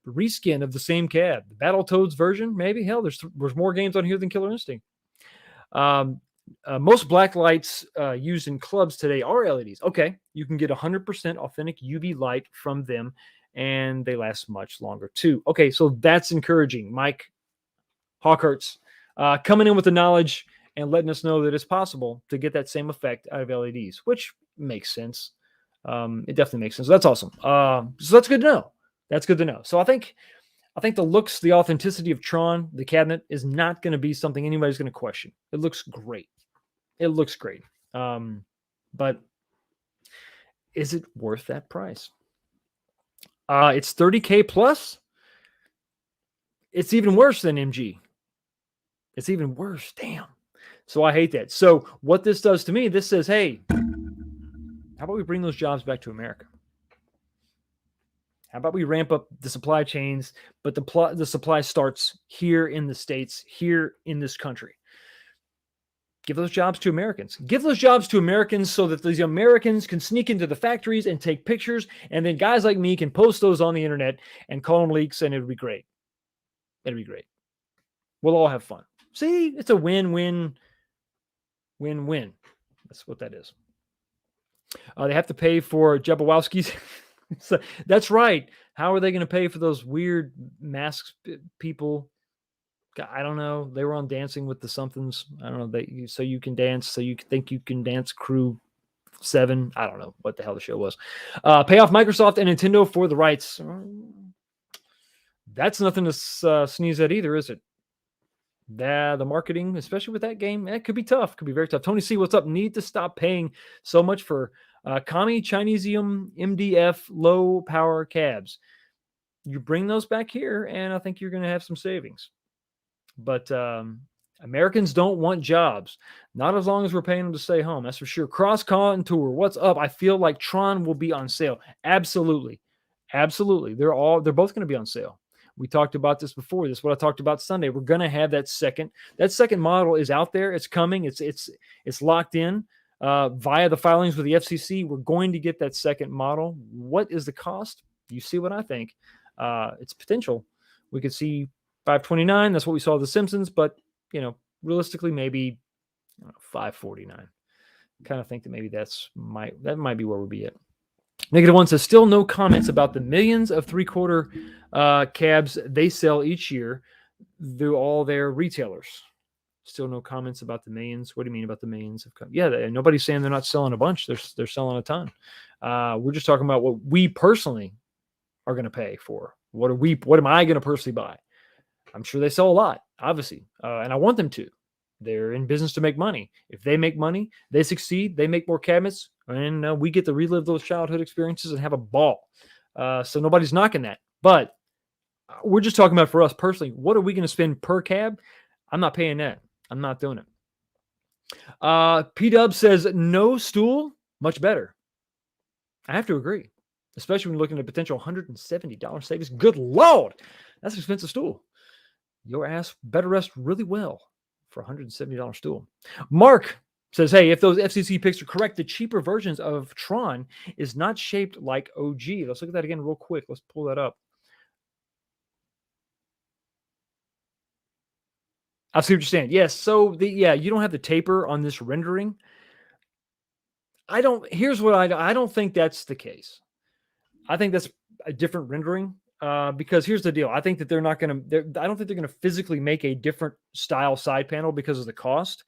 reskin of the same cab, the Battletoads version. Maybe hell, there's more games on here than Killer Instinct. Most black lights used in clubs today are LEDs. Okay, you can get 100% authentic UV light from them, and they last much longer too. Okay, so that's encouraging. Mike Hawkhurts coming in with the knowledge and letting us know that it's possible to get that same effect out of LEDs, which makes sense. It definitely makes sense. That's awesome. So that's good to know. That's good to know. So I think the looks, the authenticity of Tron, the cabinet, is not going to be something anybody's going to question. It looks great. But is it worth that price? It's $30K plus. It's even worse than MG. It's even worse. Damn. So I hate that. So what this does to me, this says, hey, how about we bring those jobs back to America? How about we ramp up the supply chains, but the supply starts here in the States, here in this country. Give those jobs to Americans. Give those jobs to Americans so that these Americans can sneak into the factories and take pictures, and then guys like me can post those on the internet and call them leaks, and it would be great. It'd be great. We'll all have fun. See, it's a win-win. Win-win. That's what that is. They have to pay for Jabberwowski's. So, that's right. How are they going to pay for those weird masked people? I don't know. They were on Dancing with the Somethings. I don't know. So you can dance. So you think you can dance Crew 7. I don't know what the hell the show was. Pay off Microsoft and Nintendo for the rights. That's nothing to sneeze at either, is it? The marketing, especially with that game, it could be tough. Could be very tough. Tony C, what's up? Need to stop paying so much for Kami Chinesium MDF low power cabs. You bring those back here, and I think you're going to have some savings. But Americans don't want jobs. Not as long as we're paying them to stay home. That's for sure. Cross Contour, what's up? I feel like Tron will be on sale. Absolutely. Absolutely. They're both going to be on sale. We talked about this before. This is what I talked about Sunday. We're going to have that second model is out there. It's coming. It's locked in via the filings with the FCC. We're going to get that second model. What is the cost? You see what I think. It's potential. We could see $529. That's what we saw with The Simpsons, but realistically, maybe $549. Kind of think that maybe that might be where we'll be at. -1 says still no comments about the millions of 3/4 cabs they sell each year through all their retailers. Still no comments about the millions. What do you mean about the millions of cabs? Yeah, nobody's saying they're not selling a bunch. They're selling a ton. We're just talking about what we personally are going to pay for. What am I going to personally buy? I'm sure they sell a lot, obviously, and I want them to. They're in business to make money. If they make money, they succeed, they make more cabinets, and we get to relive those childhood experiences and have a ball. So nobody's knocking that. But we're just talking about for us personally, what are we going to spend per cab? I'm not paying that. I'm not doing it. P-Dub says, no stool, much better. I have to agree, especially when looking at potential $170 savings. Good Lord, that's an expensive stool. Your ass better rest really well for a $170 stool. Mark says, hey, if those FCC picks are correct, the cheaper versions of Tron is not shaped like OG. Let's look at that again real quick. Let's pull that up. I see what you're saying. Yes. So you don't have the taper on this rendering. Here's what I don't think that's the case. I think that's a different rendering. Because here's the deal. I think that they're not going to, I don't think they're going to physically make a different style side panel because of the cost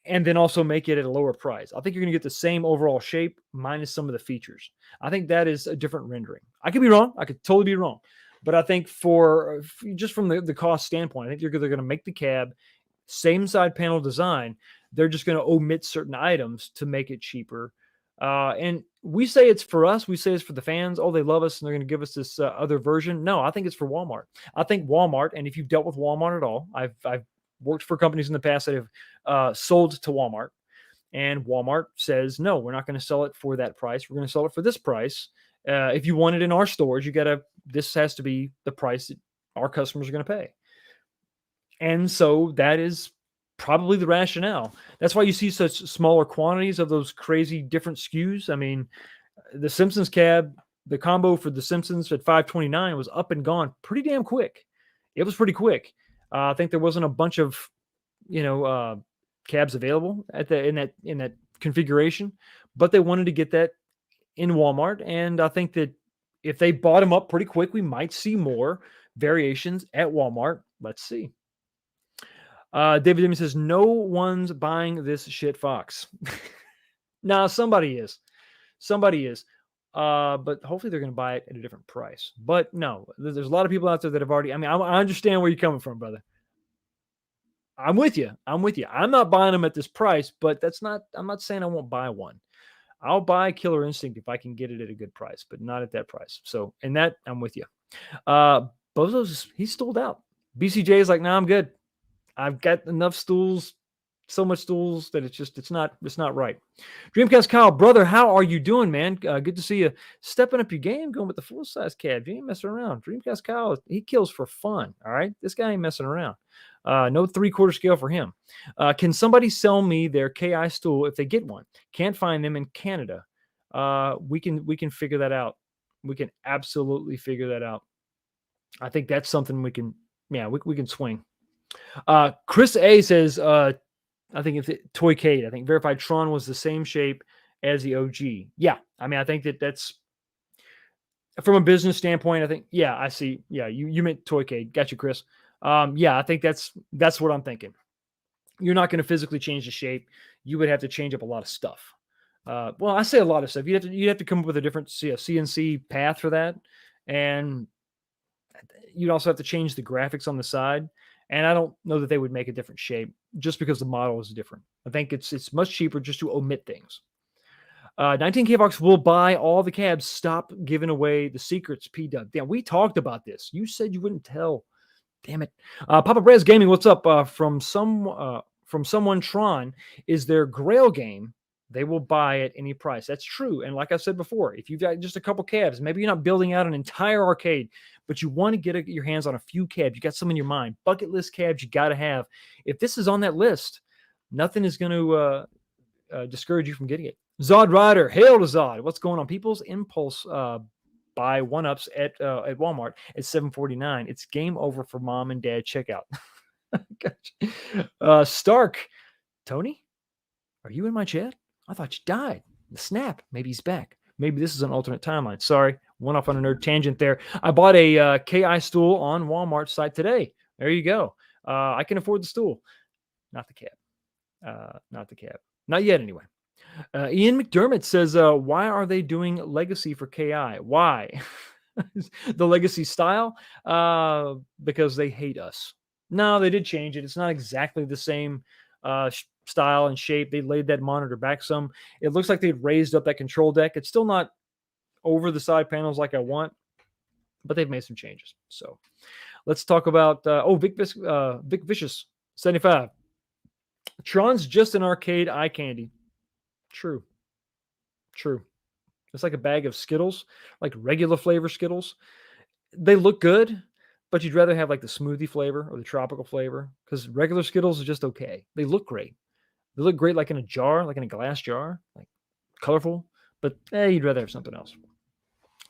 and then also make it at a lower price. I think you're going to get the same overall shape minus some of the features. I think that is a different rendering. I could be wrong. I could totally be wrong. But I think just from the cost standpoint, I think they're going to make the cab same side panel design. They're just going to omit certain items to make it cheaper. And we say it's for us. We say it's for the fans. Oh, they love us and they're going to give us this other version. No, I think it's for Walmart. I think Walmart, and if you've dealt with Walmart at all, I've worked for companies in the past that have sold to Walmart, and Walmart says, no, we're not going to sell it for that price. We're going to sell it for this price. If you want it in our stores, this has to be the price that our customers are going to pay. And so that is probably the rationale. That's why you see such smaller quantities of those crazy different SKUs. I mean, the Simpsons cab, the combo for the Simpsons at $529 was up and gone pretty damn quick. It was pretty quick. I think there wasn't a bunch of, cabs available in that configuration, but they wanted to get that in Walmart. And I think that if they bought them up pretty quick, we might see more variations at Walmart. Let's see. David Dimmy says, no one's buying this shit, Fox. Nah, somebody is. But hopefully they're going to buy it at a different price. But no, there's a lot of people out there that have already, I understand where you're coming from, brother. I'm with you. I'm not buying them at this price, but I'm not saying I won't buy one. I'll buy Killer Instinct if I can get it at a good price, but not at that price. So, in that, I'm with you. Bozo's, he's stalled out. BCJ is like, nah, I'm good. I've got enough stools, so much stools that it's not right. Dreamcast Kyle, brother, how are you doing, man? Good to see you stepping up your game, going with the full size cab. You ain't messing around. Dreamcast Kyle, he kills for fun. All right, this guy ain't messing around. No 3/4 scale for him. Can somebody sell me their KI stool if they get one? Can't find them in Canada. We can figure that out. We can absolutely figure that out. I think that's something we can swing. Chris A says, I think it's Toycade. I think Verified Tron was the same shape as the OG. Yeah. I mean, I think that's from a business standpoint. I think, yeah, I see. Yeah. You meant Toycade. Got you, Chris. Yeah, I think that's what I'm thinking. You're not going to physically change the shape. You would have to change up a lot of stuff. Well, I say a lot of stuff. You have to come up with a different CNC path for that, and you'd also have to change the graphics on the side. And I don't know that they would make a different shape just because the model is different. I think it's much cheaper just to omit things. 19K Box will buy all the cabs. Stop giving away the secrets, P Dub. Damn, we talked about this. You said you wouldn't tell. Damn it. Papa Brez Gaming, what's up? From someone Tron is their Grail game. They will buy at any price. That's true. And like I said before, if you've got just a couple cabs, maybe you're not building out an entire arcade, but you want to get your hands on a few cabs. You got some in your mind. Bucket list cabs you got to have. If this is on that list, nothing is going to discourage you from getting it. Zod Rider, hail to Zod. What's going on? People's Impulse buy one-ups at Walmart at $7.49. It's game over for mom and dad checkout. Gotcha. Stark, Tony, are you in my chat? I thought you died. The snap. Maybe he's back. Maybe this is an alternate timeline. Sorry, went off on a nerd tangent there. I bought a KI stool on Walmart site today. There you go. I can afford the stool, not the cab. Not the cab. Not yet, anyway. Ian McDermott says, why are they doing Legacy for KI? Why? The Legacy style? Because they hate us. No, they did change it. It's not exactly the same style and shape. They laid that monitor back some. It looks like they'd raised up that control deck. It's still not over the side panels like I want, but they've made some changes. So let's talk about, Vic Vicious, 75. Tron's just an arcade eye candy. True. It's like a bag of Skittles, like regular flavor Skittles. They look good, but you'd rather have like the smoothie flavor or the tropical flavor because regular Skittles are just okay. They look great. They look great like in a jar, like in a glass jar, like colorful, but you'd rather have something else.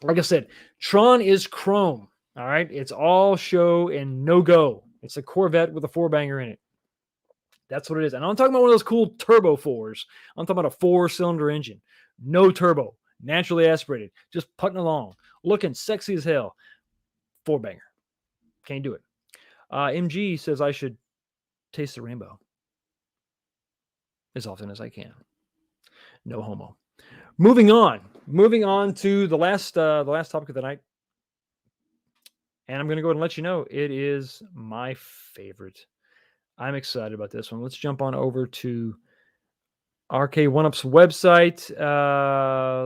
Like I said, Tron is chrome. All right. It's all show and no go. It's a Corvette with a 4-banger in it. That's what it is. And I'm talking about one of those cool turbo 4s. I'm talking about a 4-cylinder engine. No turbo. Naturally aspirated. Just putting along. Looking sexy as hell. 4-banger. Can't do it. MG says I should taste the rainbow as often as I can. No homo. Moving on to the last topic of the night. And I'm going to go ahead and let you know it is my favorite. I'm excited about this one. Let's jump on over to RK1UP's website.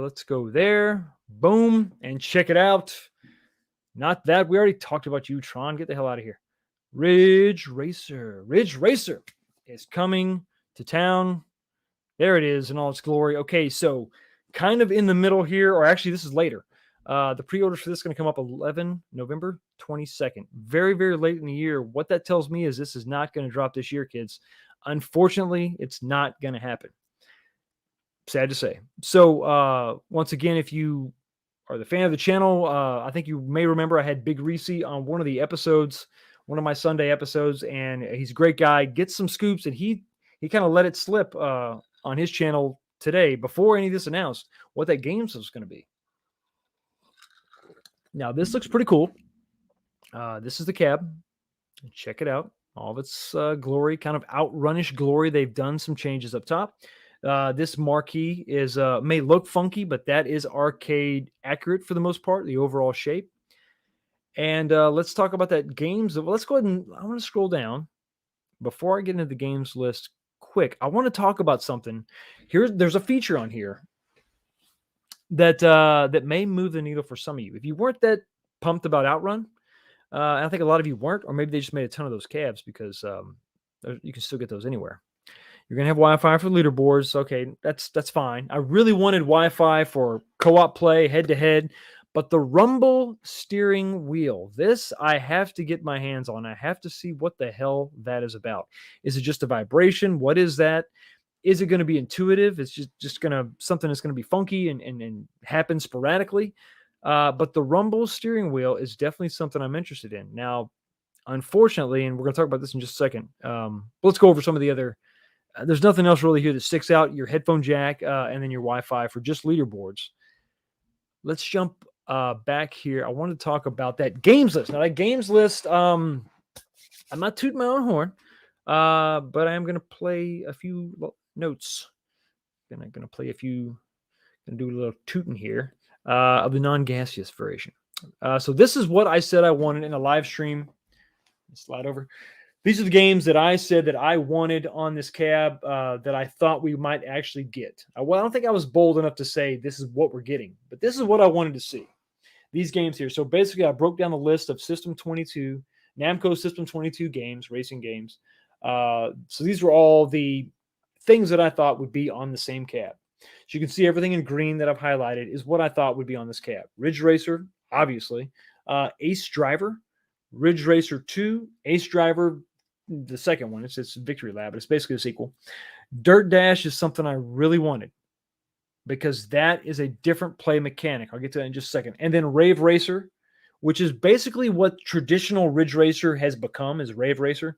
Let's go there. Boom. And check it out. Not that. We already talked about you, Tron. Get the hell out of here. Ridge Racer. Ridge Racer is coming to town. There it is in all its glory. Okay, so kind of in the middle here, or actually this is later. The pre-orders for this is going to come up November 22nd. Very, very late in the year. What that tells me is this is not going to drop this year, kids. Unfortunately, it's not going to happen. Sad to say. So once again, if you are the fan of the channel, I think you may remember I had Big Reese on one of the episodes, one of my Sunday episodes, and he's a great guy. Gets some scoops, and he kind of let it slip on his channel today before any of this announced what that game was going to be. Now, this looks pretty cool. This is the cab. Check it out. All of its glory, kind of outrunish glory. They've done some changes up top. This marquee is may look funky, but that is arcade accurate for the most part, the overall shape. And let's talk about that games. Let's go ahead and I want to scroll down before I get into the games list quick. I want to talk about something. There's a feature on here that may move the needle for some of you. If you weren't that pumped about Outrun, and I think a lot of you weren't, or maybe they just made a ton of those cabs because you can still get those anywhere. You're going to have Wi-Fi for leaderboards. Okay, that's fine. I really wanted Wi-Fi for co-op play, head-to-head, but the rumble steering wheel, this I have to get my hands on. I have to see what the hell that is about. Is it just a vibration? What is that? Is it going to be intuitive? It's just going to something that's going to be funky and happen sporadically. But the rumble steering wheel is definitely something I'm interested in. Now, unfortunately, and we're going to talk about this in just a second. Let's go over some of the other. There's nothing else really here that sticks out. Your headphone jack and then your Wi-Fi for just leaderboards. Let's jump back here. I want to talk about that games list. Now, that games list, I'm not tooting my own horn, but I am going to play a few notes. Gonna play a few, gonna do a little tooting here of the non-gaseous version. So this is what I said I wanted in a live stream. Slide over. These are the games that I said that I wanted on this cab that I thought we might actually get. Well, I don't think I was bold enough to say this is what we're getting, but this is what I wanted to see. These games here. So basically, I broke down the list of System 22, Namco System 22 games, racing games. So these were all the things that I thought would be on the same cab. So you can see everything in green that I've highlighted is what I thought would be on this cab. Ridge Racer, obviously. Ace Driver, Ridge Racer 2, Ace Driver, the second one. It's Victory Lab, but it's basically a sequel. Dirt Dash is something I really wanted because that is a different play mechanic. I'll get to that in just a second. And then Rave Racer, which is basically what traditional Ridge Racer has become, is Rave Racer.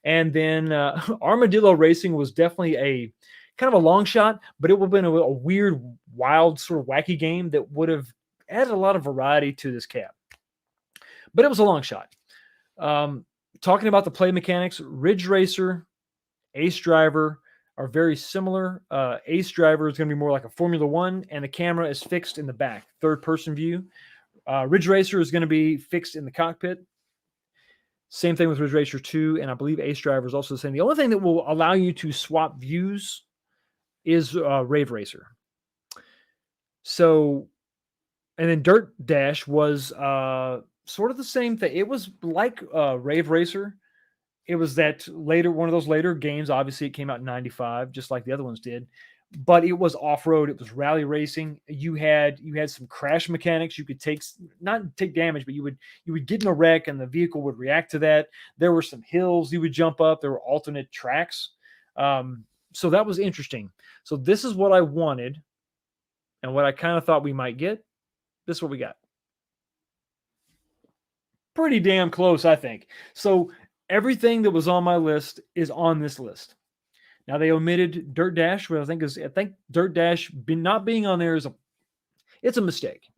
And then Armadillo Racing was definitely a kind of a long shot, but it would have been a weird, wild, sort of wacky game that would have added a lot of variety to this cab. But it was a long shot. Talking about the play mechanics, Ridge Racer, Ace Driver are very similar. Ace Driver is going to be more like a Formula One, and the camera is fixed in the back, third-person view. Ridge Racer is going to be fixed in the cockpit. Same thing with Ridge Racer 2, and I believe Ace Driver is also the same. The only thing that will allow you to swap views is Rave Racer. So, and then Dirt Dash was sort of the same thing. It was like Rave Racer. It was that later, one of those later games. Obviously, it came out in '95, just like the other ones did. But it was off-road. It was rally racing. You had some crash mechanics. You could not take damage, but you would get in a wreck and the vehicle would react to that. There were some hills you would jump up. There were alternate tracks. So that was interesting. So this is what I wanted and what I kind of thought we might get. This is what we got. Pretty damn close, I think. So everything that was on my list is on this list. Now they omitted Dirt Dash, which I think Dirt Dash not being on there it's a mistake.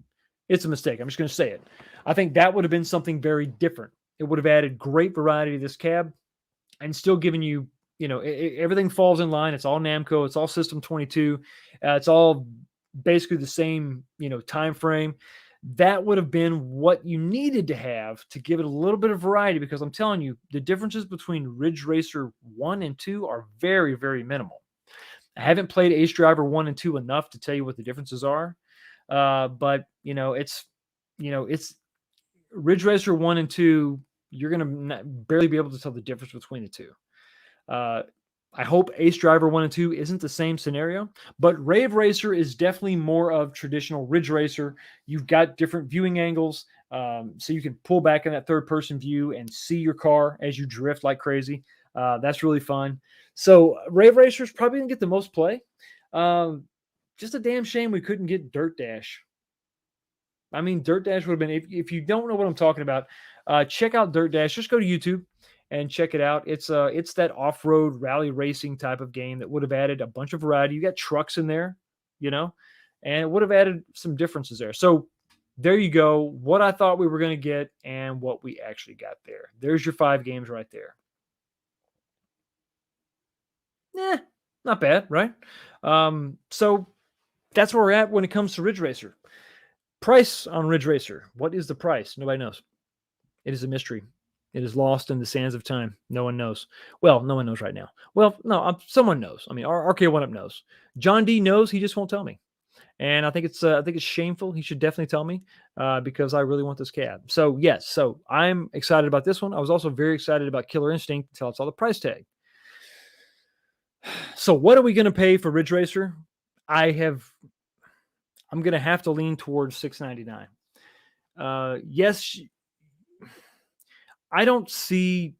It's a mistake. I'm just going to say it. I think that would have been something very different. It would have added great variety to this cab and still given you, everything falls in line. It's all Namco. It's all System 22. It's all basically the same, time frame. That would have been what you needed to have to give it a little bit of variety, because I'm telling you, the differences between Ridge Racer 1 and 2 are very, very minimal. I haven't played Ace Driver 1 and 2 enough to tell you what the differences are. But it's Ridge Racer 1 and 2, you're going to barely be able to tell the difference between the two. I hope Ace Driver 1 and 2 isn't the same scenario, but Rave Racer is definitely more of traditional Ridge Racer. You've got different viewing angles, so you can pull back in that third-person view and see your car as you drift like crazy. That's really fun. So Rave Racer is probably going to get the most play. Just a damn shame we couldn't get Dirt Dash. I mean, Dirt Dash would have been, if you don't know what I'm talking about, check out Dirt Dash. Just go to YouTube and check it out. It's that off-road rally racing type of game that would have added a bunch of variety. You got trucks in there, and it would have added some differences there. So there you go. What I thought we were going to get and what we actually got there. There's your 5 games right there. Not bad, right? So that's where we're at when it comes to Ridge Racer. Price on Ridge Racer. What is the price? Nobody knows. It is a mystery. It is lost in the sands of time. No one knows. Well, no one knows right now. Well, no, someone knows. I mean, RK1UP knows. John D knows. He just won't tell me. And I think it's shameful. He should definitely tell me because I really want this cab. So yes, so I'm excited about this one. I was also very excited about Killer Instinct until I saw the price tag. So what are we going to pay for Ridge Racer? I'm going to have to lean towards $699. Yes. I don't see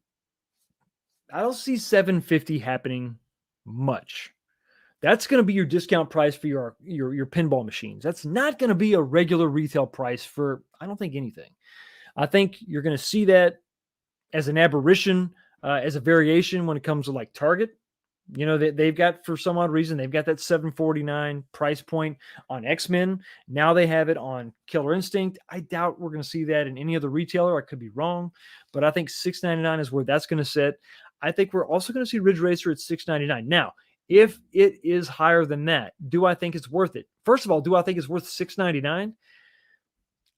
$750 happening much. That's going to be your discount price for your pinball machines. That's not going to be a regular retail price for, I don't think, anything. I think you're going to see that as an aberration, as a variation when it comes to like Target, You know, they've got, for some odd reason, they've got that 749 price point on X-Men. Now they have it on Killer Instinct. I doubt we're going to see that in any other retailer. I could be wrong, but I think $6.99 is where that's going to sit. I think we're also going to see Ridge Racer at $6.99. Now, if it is higher than that, do I think it's worth it? First of all, do I think it's worth $6.99?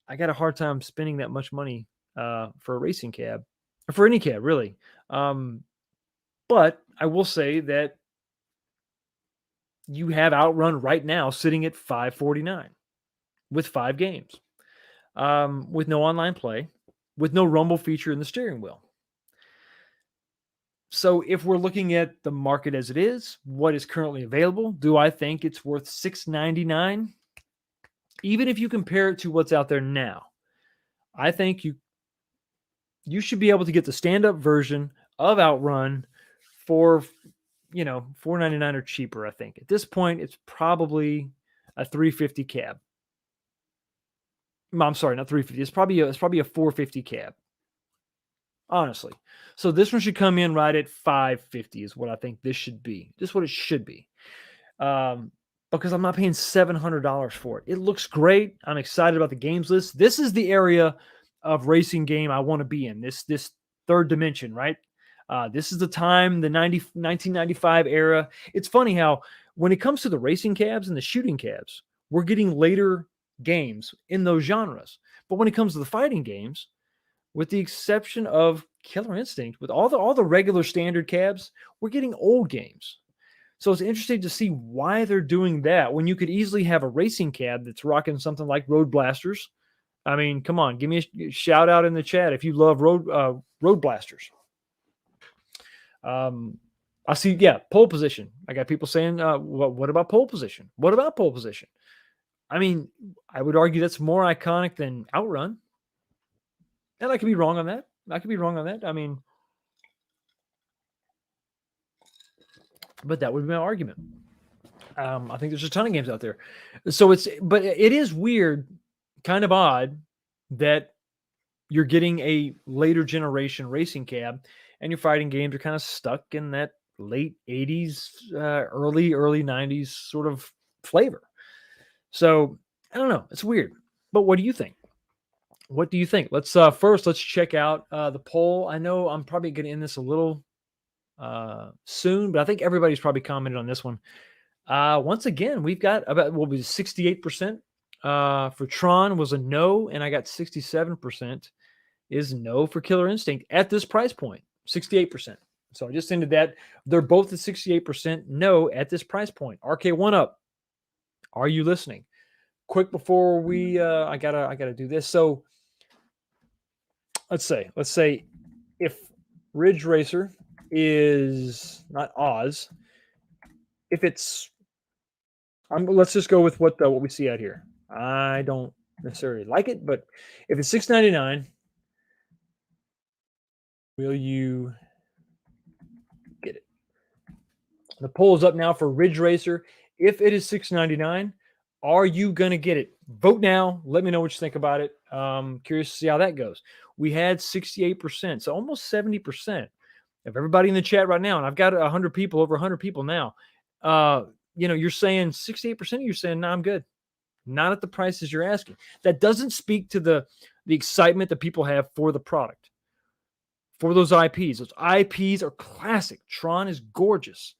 I got a hard time spending that much money for a racing cab, or for any cab, really. But I will say that you have Outrun right now sitting at $549 with 5 games, with no online play, with no Rumble feature in the steering wheel. So if we're looking at the market as it is, what is currently available, do I think it's worth $6.99? Even if you compare it to what's out there now, I think you should be able to get the stand-up version of Outrun for, $4.99 or cheaper. I think at this point it's probably a $350 cab. I'm sorry, not $350. It's probably a $450 cab, honestly. So this one should come in right at $550 is what I think this should be. Just what it should be. Because I'm not paying $700 for it. It looks great. I'm excited about the games list. This is the area of racing game I want to be in. This third dimension, right? This is the time, the 1995 era. It's funny how when it comes to the racing cabs and the shooting cabs, we're getting later games in those genres. But when it comes to the fighting games, with the exception of Killer Instinct, with all the regular standard cabs, we're getting old games. So it's interesting to see why they're doing that when you could easily have a racing cab that's rocking something like Road Blasters. I mean, come on, give me a shout out in the chat if you love Road Blasters. I see, pole position. I got people saying, what about pole position? What about pole position? I mean, I would argue that's more iconic than Outrun. And I could be wrong on that. I mean, but that would be my argument. I think there's a ton of games out there. So but it is weird, kind of odd that you're getting a later generation racing cab and your fighting games are kind of stuck in that late 80s, early 90s sort of flavor. So I don't know. It's weird. But what do you think? What do you think? Let's check out the poll. I know I'm probably going to end this a little soon, but I think everybody's probably commented on this one. Once again, we've got about 68% for Tron was a no, and I got 67% is no for Killer Instinct at this price point, 68%. So I just ended that. They're both at 68% no at this price point. RK1 up. Are you listening? Quick before we I gotta do this. So let's say if Ridge Racer is not Oz, if it's let's just go with what we see out here. I don't necessarily like it, but if it's $6.99, will you get it? The poll is up now for Ridge Racer. If it is $6.99, are you gonna get it? Vote now. Let me know what you think about it. Curious to see how that goes. We had 68%, so almost 70% of everybody in the chat right now, and I've got 100 people, over 100 people now. You're saying 68%. You're saying, no, I'm good. Not at the prices you're asking. That doesn't speak to the excitement that people have for the product, for those IPs. Those IPs are classic. Tron is gorgeous.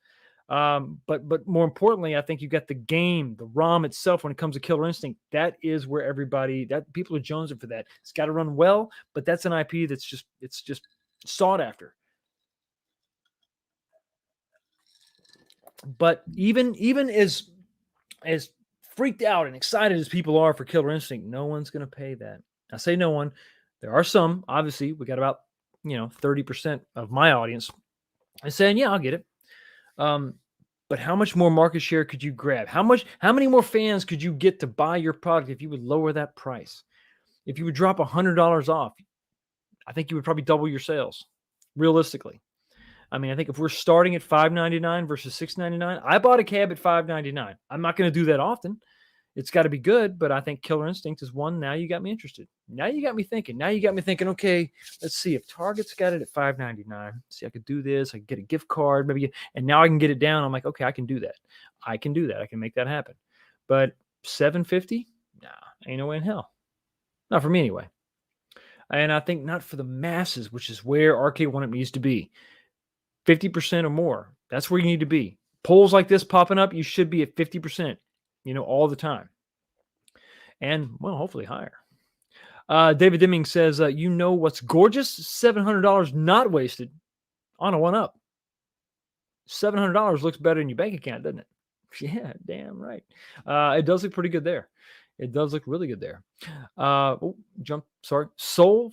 But more importantly, I think you got the game, the ROM itself. When it comes to Killer Instinct, that is where people are jonesing for that. It's got to run well, but that's an IP that's just sought after. But even as freaked out and excited as people are for Killer Instinct, no one's going to pay that. I say no one. There are some. Obviously, we got about 30% of my audience is saying, yeah, I'll get it. But how much more market share could you grab? How many more fans could you get to buy your product if you would lower that price? If you would drop $100 off, I think you would probably double your sales, realistically. I mean, I think if we're starting at $5.99 versus $6.99, I bought a cab at $5.99. I'm not going to do that often. It's got to be good, but I think Killer Instinct is one. Now you got me interested. Now you got me thinking. Okay, let's see if Target's got it at $5.99. See, I could do this. I could get a gift card, maybe, and now I can get it down. I'm like, okay, I can do that. I can make that happen. But $7.50? Nah, ain't no way in hell. Not for me anyway. And I think not for the masses, which is where Arcade One Up needs to be. 50% or more. That's where you need to be. Polls like this popping up, you should be at 50%, all the time. And, well, hopefully higher. David Deming says, what's gorgeous? $700 not wasted on a one-up. $700 looks better in your bank account, doesn't it? Yeah, damn right. It does look pretty good there. It does look really good there. Soul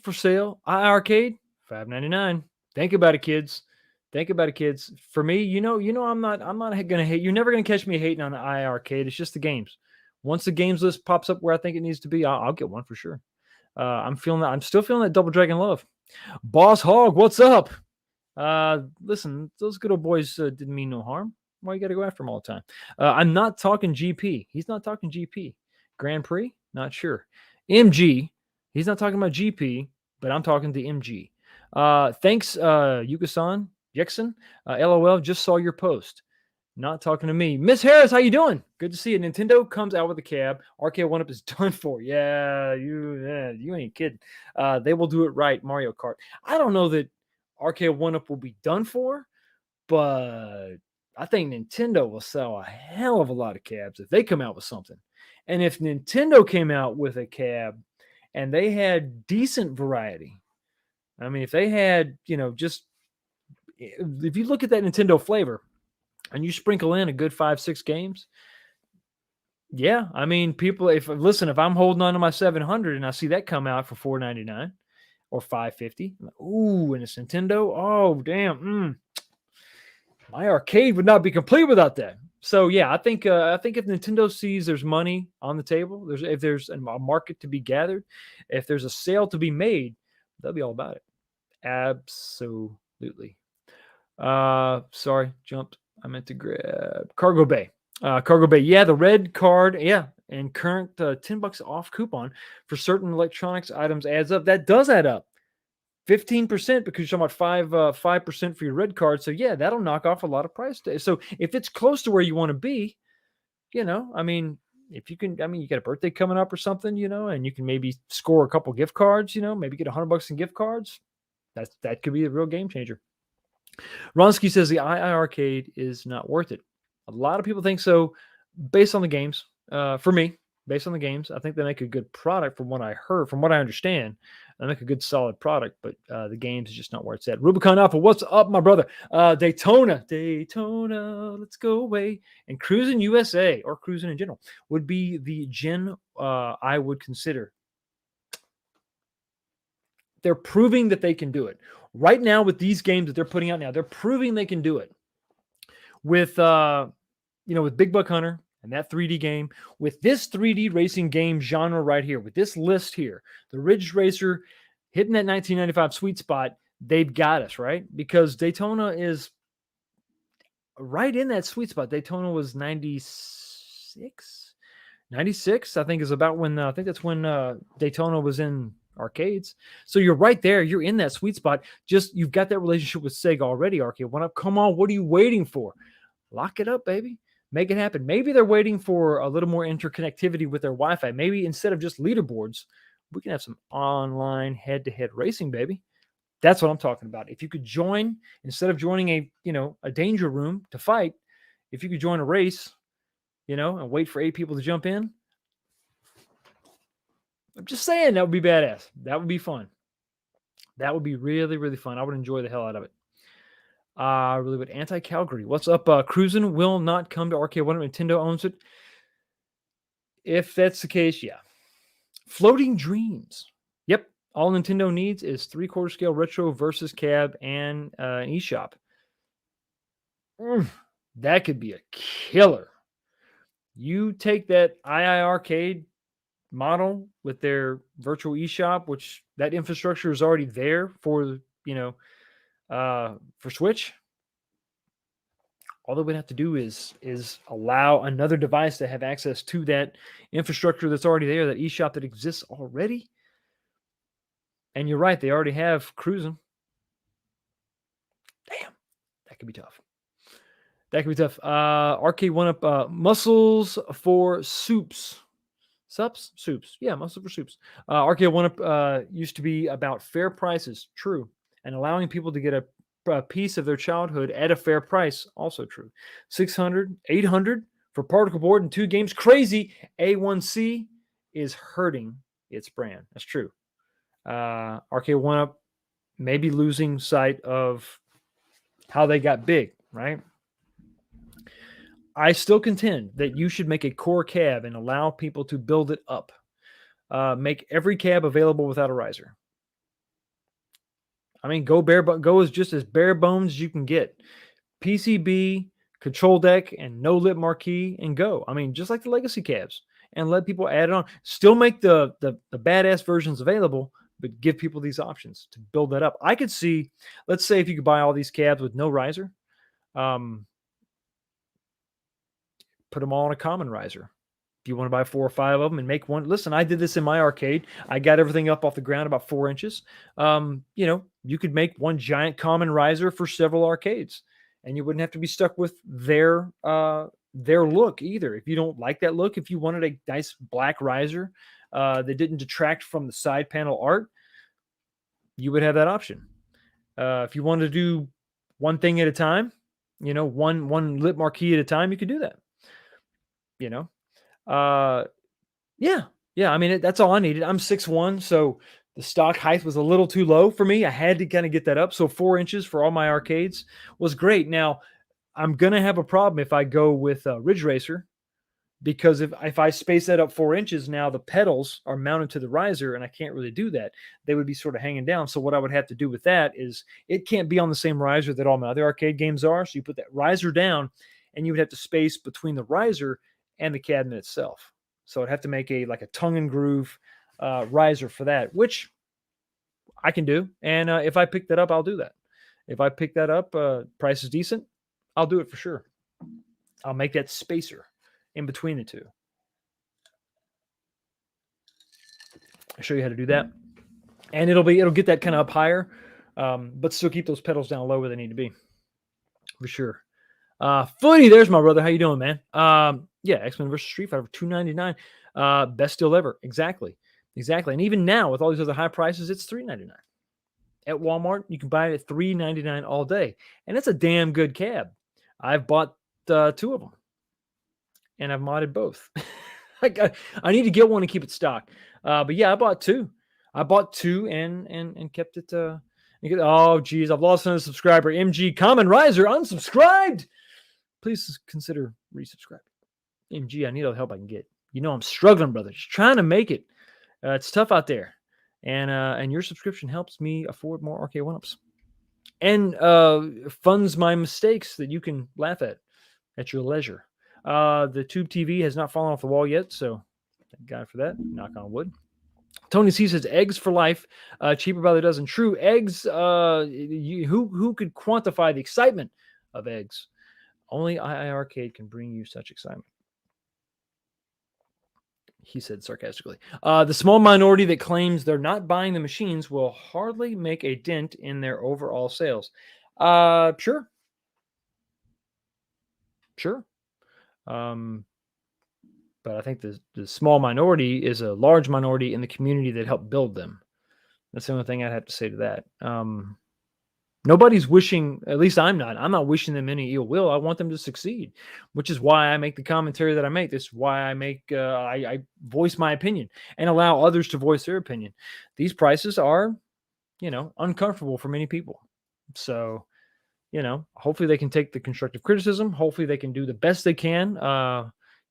for sale. iArcade, $5.99. Think about it, kids. For me, I'm not gonna hate. You're never gonna catch me hating on the iArcade. It's just the games. Once the games list pops up where I think it needs to be, I'll get one for sure. I'm still feeling that Double Dragon love. Boss Hog, what's up? Listen, those good old boys didn't mean no harm. Why you got to go after them all the time? I'm not talking GP. He's not talking GP. Grand Prix? Not sure. MG. He's not talking about GP, but I'm talking to MG. Thanks, Yukasan Jackson. LOL, just saw your post. Not talking to me. Miss Harris, how you doing? Good to see you. Nintendo comes out with a cab. Arcade One Up is done for. Yeah, you ain't kidding. They will do it right. Mario Kart. I don't know that Arcade One Up will be done for, but I think Nintendo will sell a hell of a lot of cabs if they come out with something. And if Nintendo came out with a cab and they had decent variety, I mean, if they had, just if you look at that Nintendo flavor and you sprinkle in a good 5-6 games, yeah, I mean, if I'm holding on to my 700 and I see that come out for $4.99 or $5.50, ooh, and it's Nintendo, oh damn, my arcade would not be complete without that. So yeah, I think if Nintendo sees there's money on the table, if there's a market to be gathered, if there's a sale to be made, they'll be all about it. Absolutely. Sorry, jumped. I meant to grab Cargo Bay. Cargo Bay, yeah, the red card, yeah, and current $10 off coupon for certain electronics items adds up. That does add up. 15% because you're talking about 5% for your red card. So yeah, that'll knock off a lot of price. So if it's close to where you want to be, I mean, if you can, you got a birthday coming up or something, and you can maybe score a couple gift cards, maybe get $100 in gift cards. That could be a real game changer. Ronsky says the II Arcade is not worth it. A lot of people think so, based on the games. For me, based on the games, I think they make a good product. From what I heard, from what I understand, they make a good solid product. But the games is just not where it's at. Rubicon Alpha, what's up, my brother? Daytona, let's go away. And Cruising USA or Cruising in general would be the gen I would consider. They're proving that they can do it. Right now with these games that they're putting out now, they're proving they can do it. With with Big Buck Hunter and that 3D game, with this 3D racing game genre right here, with this list here, the Ridge Racer hitting that 1995 sweet spot, they've got us, right? Because Daytona is right in that sweet spot. Daytona was 96, I think is about when, I think that's when Daytona was in arcades. So you're right there. You're in that sweet spot. Just, you've got that relationship with Sega already, Arcade One Up. Come on, what are you waiting for? Lock it up, baby. Make it happen. Maybe they're waiting for a little more interconnectivity with their Wi-Fi. Maybe instead of just leaderboards, we can have some online head-to-head racing, baby. That's what I'm talking about. If you could join, instead of joining a danger room to fight, if you could join a race, and wait for 8 people to jump in, I'm just saying that would be badass. That would be fun. That would be really, really fun. I would enjoy the hell out of it. Really would. Anti-Calgary. What's up? Cruisin' will not come to Arcade One. Nintendo owns it. If that's the case, yeah. Floating Dreams. Yep. All Nintendo needs is 3/4 scale retro versus cab and an eShop. That could be a killer. You take that II Arcade model with their virtual eShop, which that infrastructure is already there for, for Switch. all they would have to do is allow another device to have access to that infrastructure that's already there, that eShop that exists already. And you're right, they already have cruising. Damn, that could be tough. That could be tough. Arcade One Up, muscles for soups. Soups. Yeah, muscle for soups. Arcade One Up used to be about fair prices. True. And allowing people to get a piece of their childhood at a fair price. Also true. 600, 800 for particle board and 2 games. Crazy. A1C is hurting its brand. That's true. Arcade One Up maybe losing sight of how they got big, right? I still contend that you should make a core cab and allow people to build it up. Make every cab available without a riser. I mean, go as just as bare bones as you can get. PCB, control deck, and no lip marquee, and go. I mean, just like the legacy cabs, and let people add it on. Still make the badass versions available, but give people these options to build that up. I could see, let's say, if you could buy all these cabs with no riser, put them all on a common riser. If you want to buy 4 or 5 of them and make one, listen, I did this in my arcade. I got everything up off the ground about 4 inches. You could make one giant common riser for several arcades, and you wouldn't have to be stuck with their look either. If you don't like that look, if you wanted a nice black riser that didn't detract from the side panel art, you would have that option. If you wanted to do one thing at a time, one lip marquee at a time, you could do that. Yeah. I mean, that's all I needed. I'm 6'1", so the stock height was a little too low for me. I had to kind of get that up. So 4 inches for all my arcades was great. Now, I'm going to have a problem if I go with Ridge Racer, because if I space that up 4 inches, now the pedals are mounted to the riser, and I can't really do that. They would be sort of hanging down. So what I would have to do with that is it can't be on the same riser that all my other arcade games are. So you put that riser down, and you would have to space between the riser and the cabinet itself. So I'd have to make a tongue and groove riser for that, which I can do. And if I pick that up, I'll do that. If I pick that up, price is decent, I'll do it for sure. I'll make that spacer in between the two. I'll show you how to do that. And it'll get that kind of up higher, but still keep those pedals down low where they need to be. For sure. Footy, there's my brother. How you doing, man? Yeah, X-Men versus Street Fighter for $2.99. Best deal ever. Exactly. And even now, with all these other high prices, it's $3.99. At Walmart, you can buy it at $3.99 all day. And it's a damn good cab. I've bought 2 of them. And I've modded both. I need to get one and keep it stocked. But yeah, I bought 2. I bought 2 and kept it. Oh, geez, I've lost another subscriber. MG Common Riser unsubscribed. Please consider resubscribing. MG, I need all the help I can get. I'm struggling, brother. Just trying to make it. It's tough out there. And your subscription helps me afford more Arcade One-Ups. And funds my mistakes that you can laugh at your leisure. The tube TV has not fallen off the wall yet, so thank God for that. Knock on wood. Tony C says eggs for life, cheaper by the dozen. True, eggs. Who could quantify the excitement of eggs? Only II Arcade can bring you such excitement. He said sarcastically. The small minority that claims they're not buying the machines will hardly make a dent in their overall sales. Sure. But I think the small minority is a large minority in the community that helped build them. That's the only thing I'd have to say to that. Nobody's wishing, at least I'm not wishing them any ill will. I want them to succeed, which is why I make the commentary that I make. This is why I make, I voice my opinion and allow others to voice their opinion. These prices are, uncomfortable for many people. So, hopefully they can take the constructive criticism. Hopefully they can do the best they can.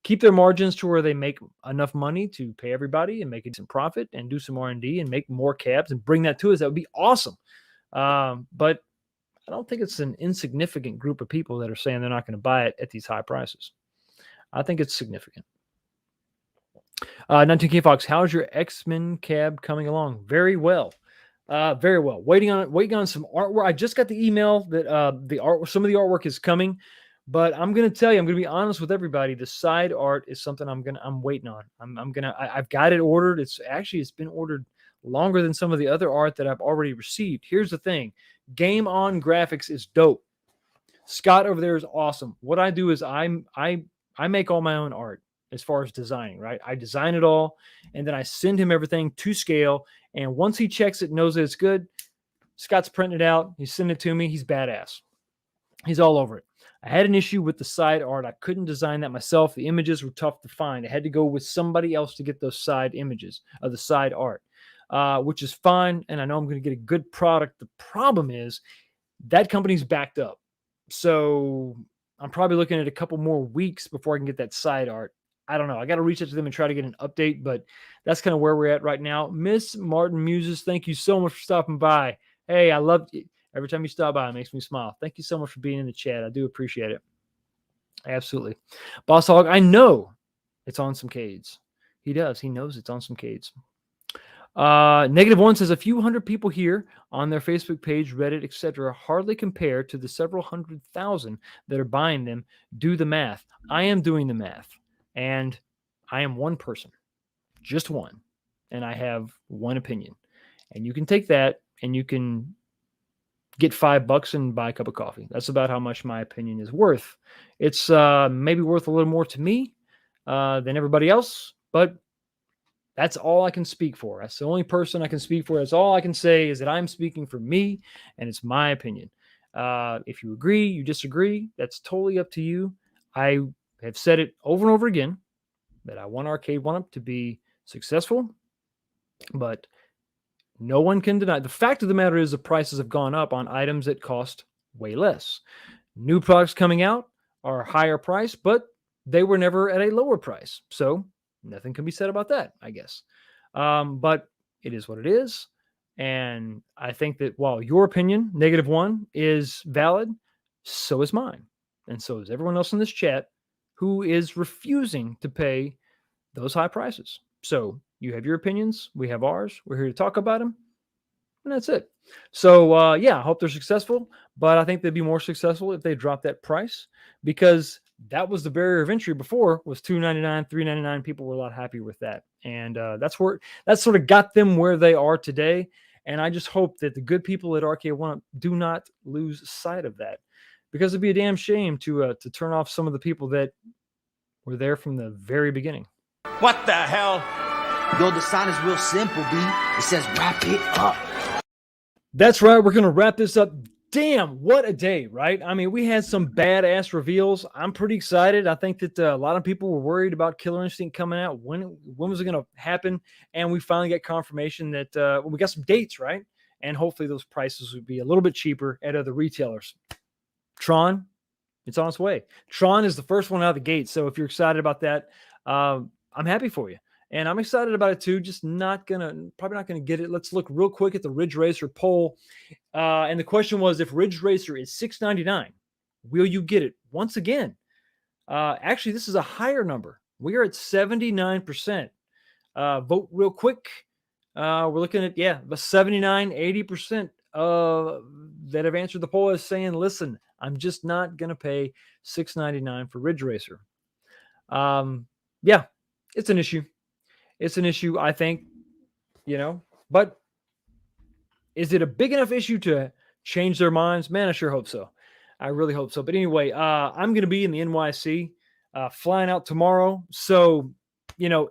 Keep their margins to where they make enough money to pay everybody and make a decent profit and do some R&D and make more cabs and bring that to us. That would be awesome. But I don't think it's an insignificant group of people that are saying they're not going to buy it at these high prices. I think it's significant. 19K Fox, how's your X-Men cab coming along? Very well. Very well. Waiting on some artwork. I just got the email that some of the artwork is coming, But I'm gonna tell you, I'm gonna be honest with everybody. The side art is something I'm waiting on. I've got it ordered. It's been ordered longer than some of the other art that I've already received. Here's the thing: Game On graphics is dope. Scott over there is awesome. What I do is I make all my own art as far as designing, right? I design it all and then I send him everything to scale. And once he checks it, knows that it's good, Scott's printing it out. He's sending it to me. He's badass. He's all over it. I had an issue with the side art. I couldn't design that myself. The images were tough to find. I had to go with somebody else to get those side images of the side art, which is fine. And I know I'm going to get a good product. The problem is that company's backed up. So I'm probably looking at a couple more weeks before I can get that side art. I don't know. I got to reach out to them and try to get an update, but that's kind of where we're at right now. Miss Martin Muses, thank you so much for stopping by. Hey, I love it. Every time you stop by, it makes me smile. Thank you so much for being in the chat. I do appreciate it. Absolutely. Boss Hog, I know it's on some Cades. He does. He knows it's on some Cades. -1 says a few hundred people here on their Facebook page, Reddit, etc. hardly compare to the several 100,000 that are buying them. Do the math. I am doing the math, and I am one person, just one, and I have one opinion. And you can take that and you can get $5 and buy a cup of coffee. That's about how much my opinion is worth. It's maybe worth a little more to me than everybody else, but that's all I can speak for. That's the only person I can speak for. That's all I can say is that I'm speaking for me, and it's my opinion. If you agree, you disagree, that's totally up to you. I have said it over and over again that I want Arcade One-Up to be successful, but no one can deny. The fact of the matter is the prices have gone up on items that cost way less. New products coming out are higher price, but they were never at a lower price. So nothing can be said about that, I guess. But it is what it is. And I think that while your opinion, -1, is valid, so is mine. And so is everyone else in this chat who is refusing to pay those high prices. So you have your opinions. We have ours. We're here to talk about them. And that's it. So, yeah, I hope they're successful. But I think they'd be more successful if they drop that price, because that was the barrier of entry before, was $2.99, $3.99. People were a lot happier with that. And that sort of got them where they are today. And I just hope that the good people at Arcade One do not lose sight of that, because it'd be a damn shame to turn off some of the people that were there from the very beginning. What the hell? Yo, the sign is real simple, B. It says wrap it up. That's right. We're going to wrap this up. Damn, what a day, right? I mean, we had some badass reveals. I'm pretty excited. I think that a lot of people were worried about Killer Instinct coming out. When was it going to happen? And we finally got confirmation that we got some dates, right? And hopefully those prices would be a little bit cheaper at other retailers. Tron, it's on its way. Tron is the first one out of the gate. So if you're excited about that, I'm happy for you. And I'm excited about it too. Just probably not gonna get it. Let's look real quick at the Ridge Racer poll. And the question was, if Ridge Racer is $6.99, will you get it? Once again, actually, this is a higher number. We are at 79%. Vote real quick. We're looking at, the 79, 80% that have answered the poll is saying, listen, I'm just not gonna pay $6.99 for Ridge Racer. Yeah, it's an issue. It's an issue, I think, but is it a big enough issue to change their minds? Man, I sure hope so. I really hope so. But anyway, I'm going to be in the NYC, flying out tomorrow. So,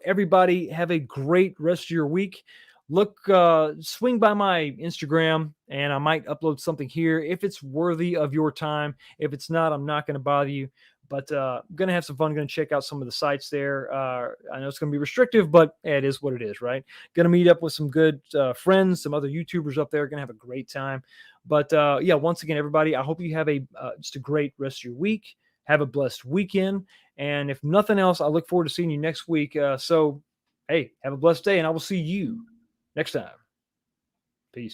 everybody have a great rest of your week. Swing by my Instagram, and I might upload something here if it's worthy of your time. If it's not, I'm not going to bother you. But I'm going to have some fun. Going to check out some of the sites there. I know it's going to be restrictive, but it is what it is, right? Going to meet up with some good friends, some other YouTubers up there. Going to have a great time. But once again, everybody, I hope you have just a great rest of your week. Have a blessed weekend. And if nothing else, I look forward to seeing you next week. So, hey, have a blessed day, and I will see you next time.